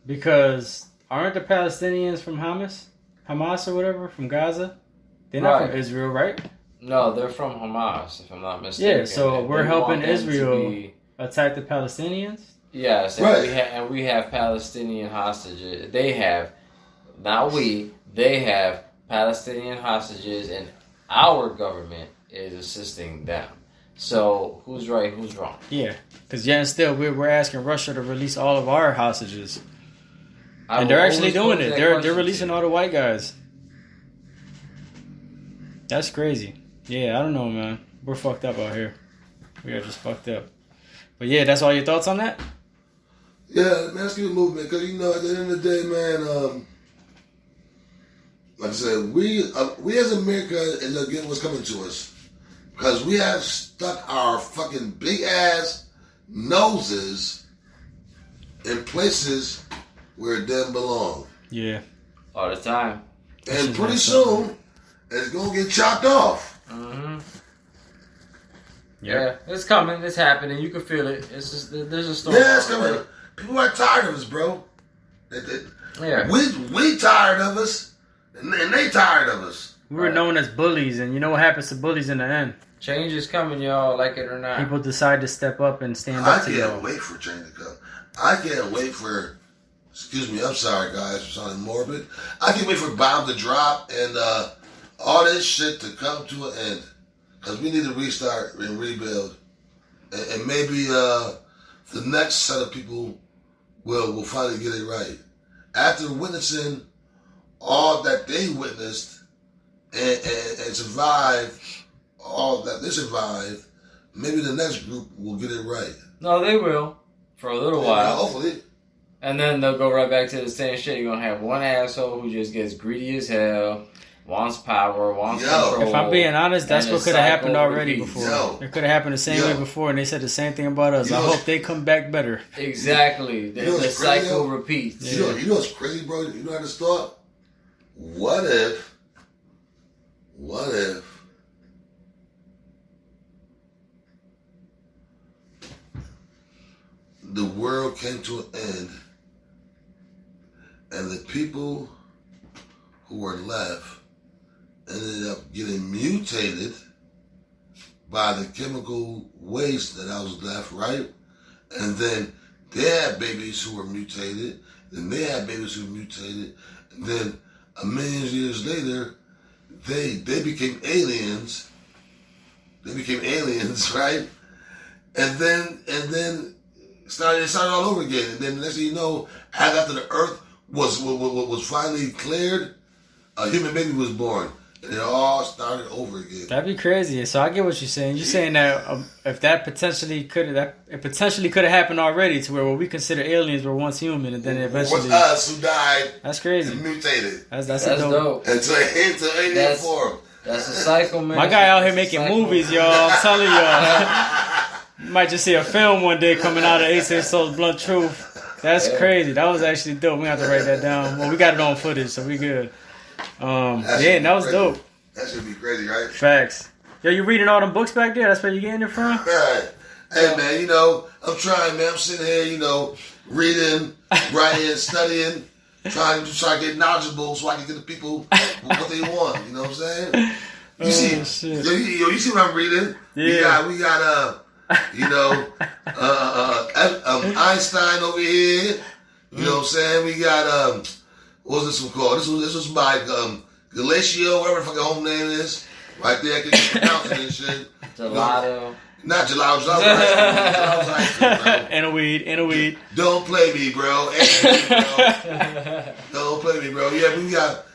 S3: Because aren't the Palestinians from Hamas or whatever, from Gaza? They're not
S4: Right.
S3: from Israel, right?
S4: No, they're from Hamas, if I'm not mistaken.
S3: Yeah, so
S4: And
S3: we're
S4: they
S3: helping
S4: want them to
S3: Israel
S4: be-
S3: attack the Palestinians?
S4: Yes, and,
S2: Right.
S4: we have Palestinian hostages. They have, not we, they have Palestinian hostages, and our government is assisting them. So who's right, who's wrong?
S3: Yeah, because yet and still we're asking Russia to release all of our hostages.
S4: I
S3: And they're
S4: will
S3: actually
S4: always
S3: doing
S4: pose
S3: it.
S4: that
S3: They're
S4: question
S3: releasing
S4: to
S3: all
S4: you.
S3: the white guys. That's crazy. Yeah, I don't know, man. We're fucked up out here. We are just fucked up. But yeah, that's all your thoughts on that?
S2: Yeah, man, let's keep it moving, because, you know, at the end of the day, man, like I said, we as America is again what's coming to us. Because we have stuck our fucking big ass noses in places where it doesn't belong.
S3: Yeah.
S4: All the time.
S2: And
S3: is
S2: pretty
S3: messed up,
S2: soon, it's going to get chopped off.
S4: Mm-hmm.
S3: Yeah.
S4: Yeah, it's coming. It's happening. You can feel it. It's just there's a storm.
S2: Yeah, it's coming. People are tired of us, bro.
S4: Yeah.
S2: We tired of us, and they tired of us.
S3: We were known as bullies, and you know what happens to bullies in the end?
S4: Change is coming, y'all. Like it or not.
S3: People decide to step up and stand
S2: I
S3: up to
S2: can't
S3: y'all.
S2: wait for change to come. I can't wait for, excuse me, I'm sorry guys for sounding morbid. I can't wait for bomb to drop and all this shit to come to an end. Because we need to restart and rebuild. And maybe the next set of people will finally get it right. After witnessing all that they witnessed and survived all that they survived, maybe the next group will get it right.
S4: No, they will. For a little while.
S2: Hopefully.
S4: And then they'll go right back to the same shit. You're going to have one asshole who just gets greedy as hell, wants power, wants control.
S3: If I'm being honest, that's what could have happened already
S4: repeats.
S3: before. It could have happened the same way before, and they said the same thing about us. I hope they come back better.
S4: Exactly. The cycle repeats.
S2: You know what's crazy, bro? You know, I just thought, what if the world came to an end and the people who were left ended up getting mutated by the chemical waste that I was left, right? And then they had babies who were mutated, then they had babies who were mutated, and then a million years later, they became aliens. They became aliens, right? And then it started all over again. And then the next thing you know, after the earth was finally cleared, a human baby was born. And it all started over again.
S3: That'd be crazy. So I get what you're saying. You're saying that if that potentially could have happened already, to where what we consider aliens were once human, and then eventually
S2: was us who died.
S3: That's crazy.
S2: And mutated.
S3: That's dope.
S2: And to alien form.
S4: That's a cycle, man.
S3: My guy out here making movies, y'all. I'm telling y'all. You might just see a film one day coming out of Ace Soul's Blunt Truth. That's crazy. That was actually dope. We have to write that down. Well, we got it on footage, so we good. That was dope.
S2: That should be crazy, right?
S3: Facts. Yo, you reading all them books back there? That's where you getting it from?
S2: Right. Hey, man, you know, I'm trying, man. I'm sitting here, you know, reading, writing, studying, trying to get knowledgeable so I can get the people what they want. You know what I'm saying? You see what I'm reading?
S3: Yeah.
S2: We got Einstein over here. You know what I'm saying? We got what was this one called? This was by Galatio, whatever the fucking home name is. Right there, I can pronounce it and shit.
S4: Gelato.
S2: Not gelato. Gelato ice cream, bro.
S3: And a weed.
S2: Don't play me, bro. Don't play me, bro. Yeah, we got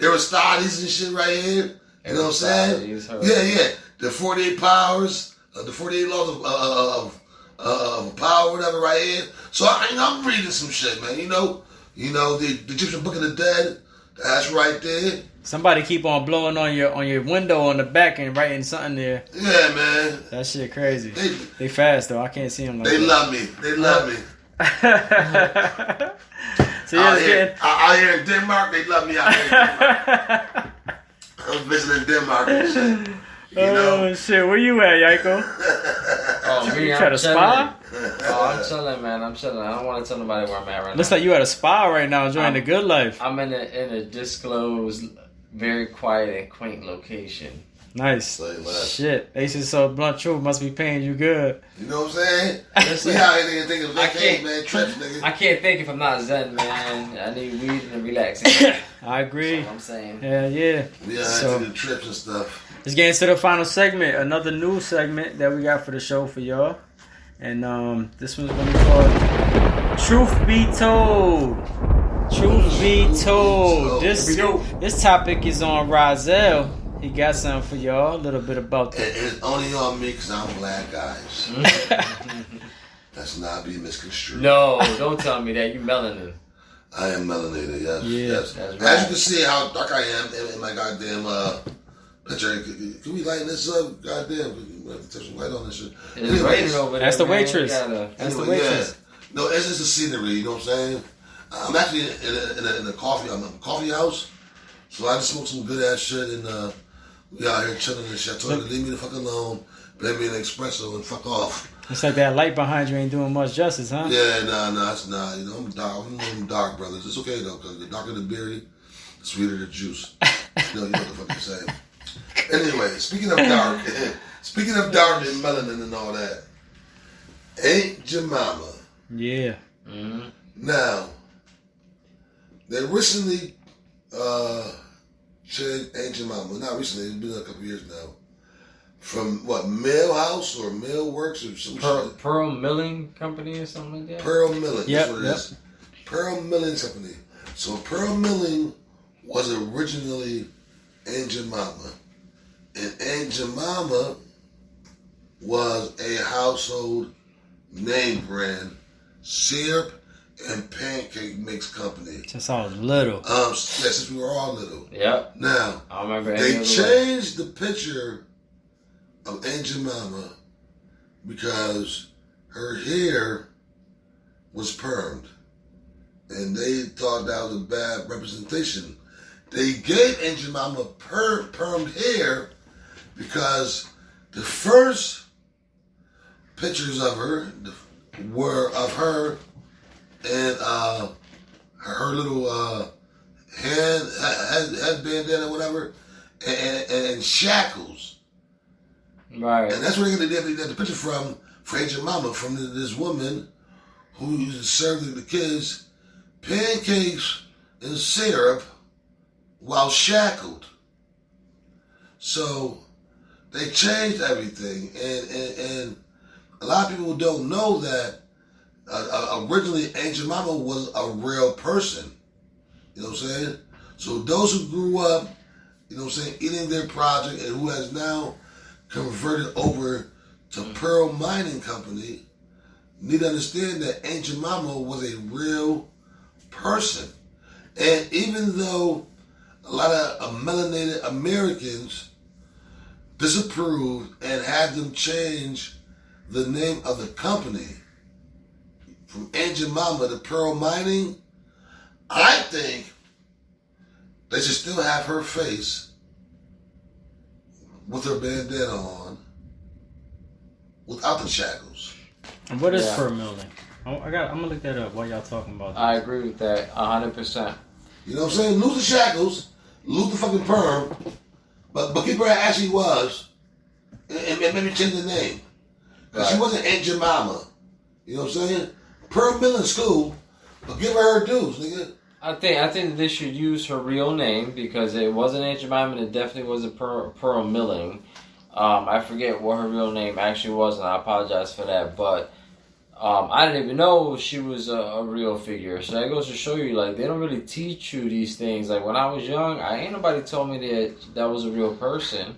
S2: Aristodes and shit right here. You know what I'm saying? Yeah. The 48 powers, the 48 laws of power, whatever, right here. So I'm reading some shit, man. You know the Egyptian Book of the Dead. That's right there.
S3: Somebody keep on blowing on your window on the back and writing something there.
S2: Yeah, man.
S3: That shit crazy. They fast though. I can't see them like
S2: they
S3: that.
S2: love me. They love me.
S3: So
S2: out here in Denmark, they love me out here in Denmark. I'm visiting Denmark and shit. You know?
S3: Shit, where you at, Yiko?
S4: You
S3: at a spa?
S4: I'm chilling, man. I'm chilling. I don't want to tell nobody where I'm at right now.
S3: Looks like you at a spa right now, enjoying the good life.
S4: I'm in a disclosed, very quiet and quaint location.
S3: Nice. Shit. Ace So Blunt Truth must be paying you good.
S2: You know what I'm saying?
S4: Listen,
S2: we out here thinking of vacation, man. Trips, nigga.
S4: I can't think if I'm not zen, man. I need weed and relaxing.
S3: I agree.
S4: That's what I'm saying.
S3: Yeah.
S2: We out here taking trips and stuff.
S3: Let's get into the final segment. Another new segment that we got for the show for y'all. And this one's going to be called Truth Be Told. Truth Be Told. This topic is on Rozelle. He got something for y'all. A little bit about that.
S2: And it's only on me because I'm black, guys. Let's not be misconstrued.
S4: No, don't tell me that. You melanin.
S2: I am melanated, yes.
S3: Yeah,
S2: yes.
S4: That's right.
S2: As you can see how dark I am in my goddamn picture. Can we lighten this up? Goddamn, we have to touch some light on this shit.
S4: It's raining over there.
S3: That's the
S4: man.
S3: waitress. That's the waitress.
S2: Yeah. No, it's just the scenery, you know what I'm saying? I'm actually in a coffee house. So I just smoked some good ass shit and we out here chilling and shit. I told her to leave me the fuck alone, blame me an espresso and fuck off.
S3: It's like that light behind you ain't doing much justice, huh?
S2: Yeah, nah, it's not. You know, I'm dark, brothers. It's okay though, because the darker the berry, the sweeter the juice. You know what the fuck I'm saying. Anyway, speaking of dark and melanin and all that, Aunt Jemima.
S3: Yeah.
S4: Mm-hmm.
S2: Now, they recently changed Aunt Jemima. Not recently, it's been a couple years now. From what, Mail House or Mail Works or some shit?
S4: Pearl Milling Company or something like that?
S2: Pearl Milling,
S3: yep,
S2: that's what it is. Pearl Milling Company. So Pearl Milling was originally Aunt Jemima. And Aunt Jemima was a household name brand syrup and pancake mix company.
S3: Since I was little.
S2: Since we were all little.
S4: Yep.
S2: Now,
S4: I remember
S2: they changed the picture of Aunt Jemima because her hair was permed. And they thought that was a bad representation. They gave Aunt Jemima permed hair because the first pictures of her were of her and her little head bandana or whatever, and shackles.
S4: Right.
S2: And that's where they got the picture from for Aunt Jemima, from this woman who used to serve the kids pancakes and syrup while shackled. So they changed everything, and a lot of people don't know that originally Aunt Jemima was a real person. You know what I'm saying? So those who grew up, you know what I'm saying, eating their project and who has now converted over to Pearl Mining Company need to understand that Aunt Jemima was a real person. And even though a lot of melanated Americans disapproved and had them change the name of the company from Aunt Jemima to Pearl Mining, I think they should still have her face with her bandana on, without the shackles.
S3: And what is fur milling? I'm gonna look that up while y'all talking about this.
S4: I agree with that 100%.
S2: You know what I'm saying? Lose the shackles, lose the fucking perm, but keep her as she was, and maybe change the name. Because she wasn't Aunt Jemima. You know what I'm saying? Pearl Milling's cool, but give her dues, nigga.
S4: I think that they should use her real name because it wasn't Aunt Jemima and it definitely wasn't Pearl Milling. I forget what her real name actually was, and I apologize for that. But I didn't even know she was a real figure. So that goes to show you, like, they don't really teach you these things. Like, when I was young, ain't nobody told me that was a real person.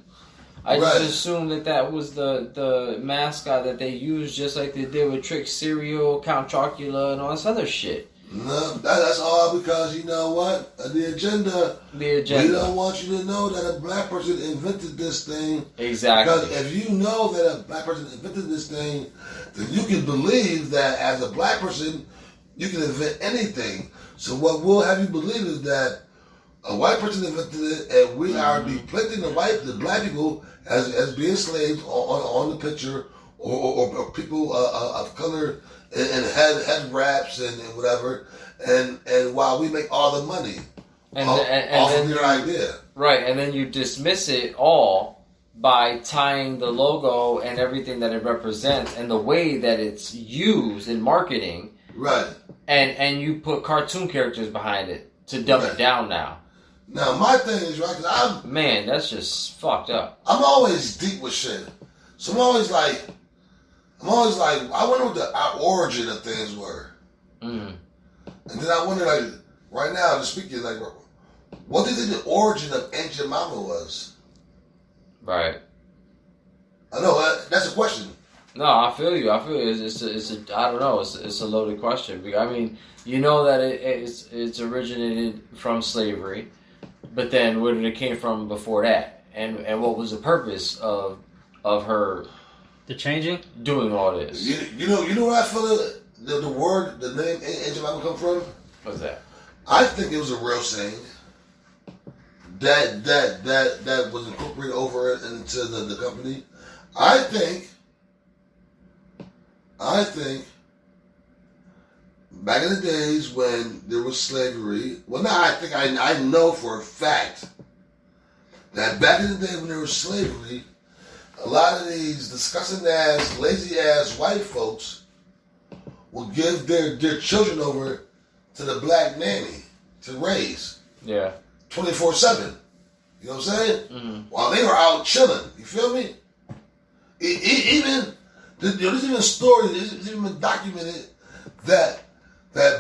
S4: I just assumed that was the mascot that they used, just like they did with Trick Cereal, Count Chocula, and all this other shit.
S2: No, that's all because, you know what? The agenda. We don't want you to know that a black person invented this thing.
S4: Exactly.
S2: Because if you know that a black person invented this thing, then you can believe that as a black person, you can invent anything. So what we'll have you believe is that a white person invented it, and we are depicting the black people as being slaves on the picture, or people of color and head wraps and whatever, and while we make all the money off of your idea.
S4: Right, and then you dismiss it all by tying the logo and everything that it represents and the way that it's used in marketing.
S2: Right.
S4: And you put cartoon characters behind it to dumb it down now.
S2: Now, my thing is, right, because
S4: man, that's just fucked up.
S2: I'm always deep with shit. So I'm always like, I wonder what the origin of things were.
S4: Mm.
S2: And then I wonder, like, right now, just speaking, like, what do you think the origin of Aunt Jemima was?
S4: Right.
S2: I know, that's a question.
S4: No, I feel you. It's I don't know. It's a loaded question. I mean, you know that it's originated from slavery, but then where did it came from before that? And what was the purpose of her?
S3: The changing?
S4: Doing all this.
S2: You know where I feel the name Aunt Jemima come from?
S4: What's that?
S2: I think it was a real saying that was incorporated over into the company. I think back in the days when there was slavery, I know for a fact that back in the day when there was slavery, a lot of these disgusting ass, lazy ass white folks will give their children over to the black nanny to raise.
S4: Yeah.
S2: 24/7. You know what I'm saying?
S4: Mm-hmm.
S2: While they were out chilling. You feel me? There's even a story, it's even been documented that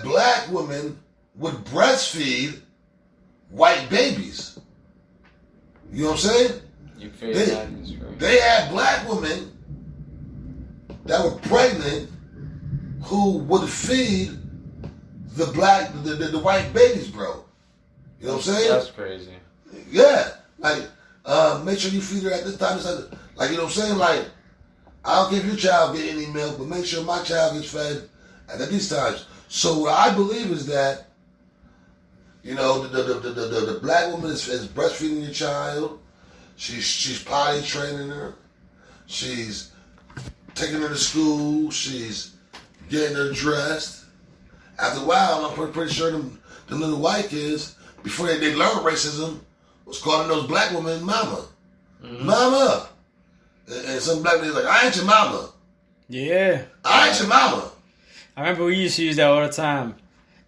S2: black women would breastfeed white babies. You know what I'm saying?
S4: You feel that is great.
S2: They had black women that were pregnant who would feed the white babies, bro. You know what I'm saying?
S4: That's crazy.
S2: Yeah. Like, make sure you feed her at this time. Like, you know what I'm saying? Like, I don't care if your child get any milk, but make sure my child gets fed at these times. So what I believe is that, you know, the black woman is breastfeeding your child. She's potty training her. She's taking her to school. She's getting her dressed. After a while, I'm pretty sure them little white kids, before they learn racism, was calling those black women mama. Mm-hmm. Mama. And some black ladies like, I ain't your mama.
S3: Yeah.
S2: I ain't your mama.
S3: I remember we used to use that all the time.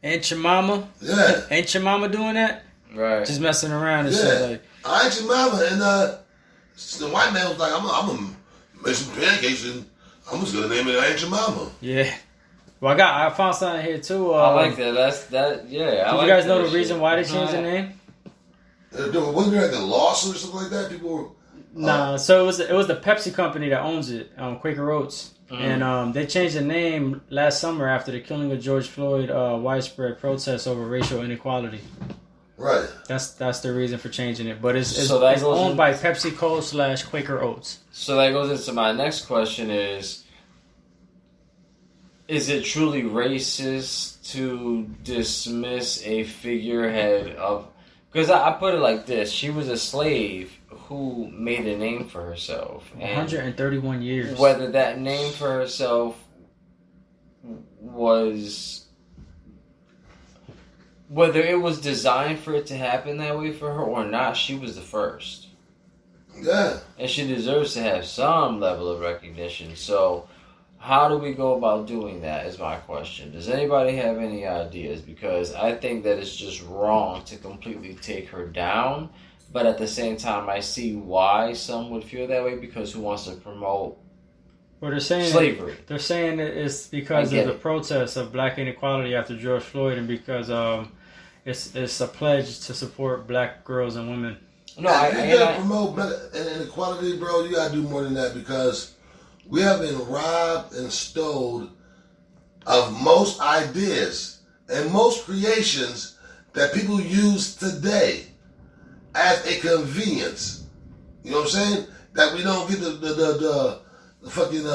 S3: Ain't your mama?
S2: Yeah.
S3: Ain't your mama doing that?
S4: Right.
S3: Just messing around and
S2: yeah.
S3: shit. Like,
S2: I ain't your mama. And the white man was like, I'm gonna make some pancakes and I'm just gonna name it I ain't your mama.
S3: Yeah. Well, I found something here too.
S4: I like that. Yeah.
S3: Did you guys know the reason why they changed the name?
S2: Wasn't there like a lawsuit or something like that? People were...
S3: Nah, so it was the Pepsi company that owns it, Quaker Oats. And they changed the name last summer after the killing of George Floyd, widespread protests over racial inequality.
S2: Right.
S3: That's the reason for changing it. But it's owned by PepsiCo / Quaker Oats.
S4: So that goes into my next question is it truly racist to dismiss a figurehead of... Because I put it like this. She was a slave who made a name for herself.
S3: 131 years.
S4: Whether that name for herself was... Whether it was designed for it to happen that way for her or not, she was the first.
S2: Yeah.
S4: And she deserves to have some level of recognition. So... how do we go about doing that is my question. Does anybody have any ideas? Because I think that it's just wrong to completely take her down. But at the same time, I see why some would feel that way, because who wants to promote slavery?
S3: They're saying it's because of the protests of black inequality after George Floyd, and because it's a pledge to support black girls and women.
S2: No, if you gotta promote inequality, bro, you gotta do more than that, because we have been robbed and stole of most ideas and most creations that people use today as a convenience. You know what I'm saying? That we don't get the fucking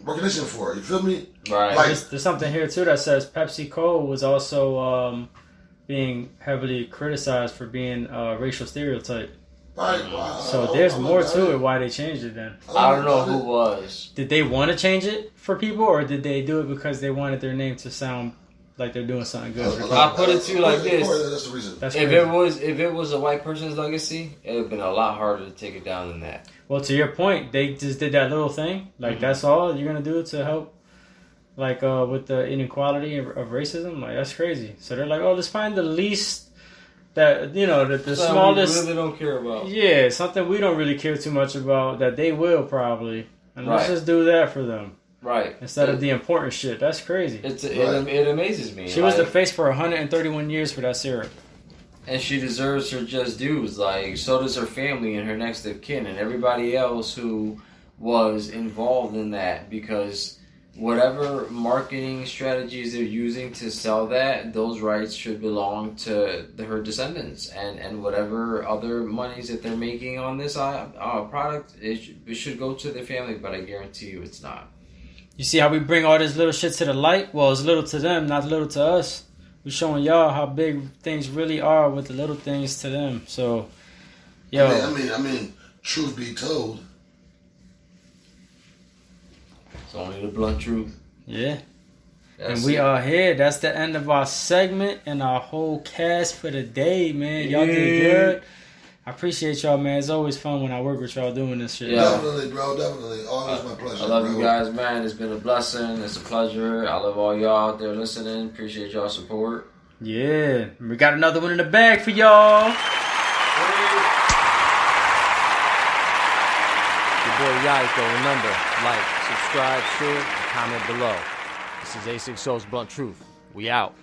S2: recognition for. You feel me?
S4: Right.
S2: Like,
S3: there's something here too that says PepsiCo was also being heavily criticized for being a racial stereotype. So there's more to it why they changed it then.
S4: I don't know who was.
S3: Did they want to change it for people, or did they do it because they wanted their name to sound like they're doing something good?
S4: I put it to you like this.
S2: That's the reason.
S4: If it was a white person's legacy, it would have been a lot harder to take it down than that.
S3: Well, to your point, they just did that little thing. Like, that's all you're going to do to help, like, with the inequality of racism? Like, that's crazy. So they're like, oh, let's find the least... that, you know, the smallest...
S4: we really don't care about.
S3: Yeah, something we don't really care too much about that they will probably. And let's just do that for them.
S4: Right.
S3: Instead of the important shit. That's crazy.
S4: It amazes me.
S3: She was the face for 131 years for that syrup.
S4: And she deserves her just dues. Like, so does her family and her next of kin and everybody else who was involved in that, because... whatever marketing strategies they're using to sell that, those rights should belong to her descendants, and whatever other monies that they're making on this product, it should go to their family. But I guarantee you, it's not.
S3: You see how we bring all this little shit to the light? Well, it's little to them, not little to us. We're showing y'all how big things really are with the little things to them. So, yo,
S2: I mean, truth be told.
S4: It's only the blunt truth.
S3: Yeah. And we are here. That's the end of our segment and our whole cast for the day, man. Y'all did good. I appreciate y'all, man. It's always fun when I work with y'all doing this shit.
S2: Yeah. Definitely, bro. Definitely. Always my pleasure.
S4: I love you guys, man. It's been a blessing. It's a pleasure. I love all y'all out there listening. Appreciate y'all's support.
S3: Yeah. We got another one in the bag for y'all.
S5: Boy Yaiko, remember, like, subscribe, share, and comment below. This is A6O's Blunt Truth. We out.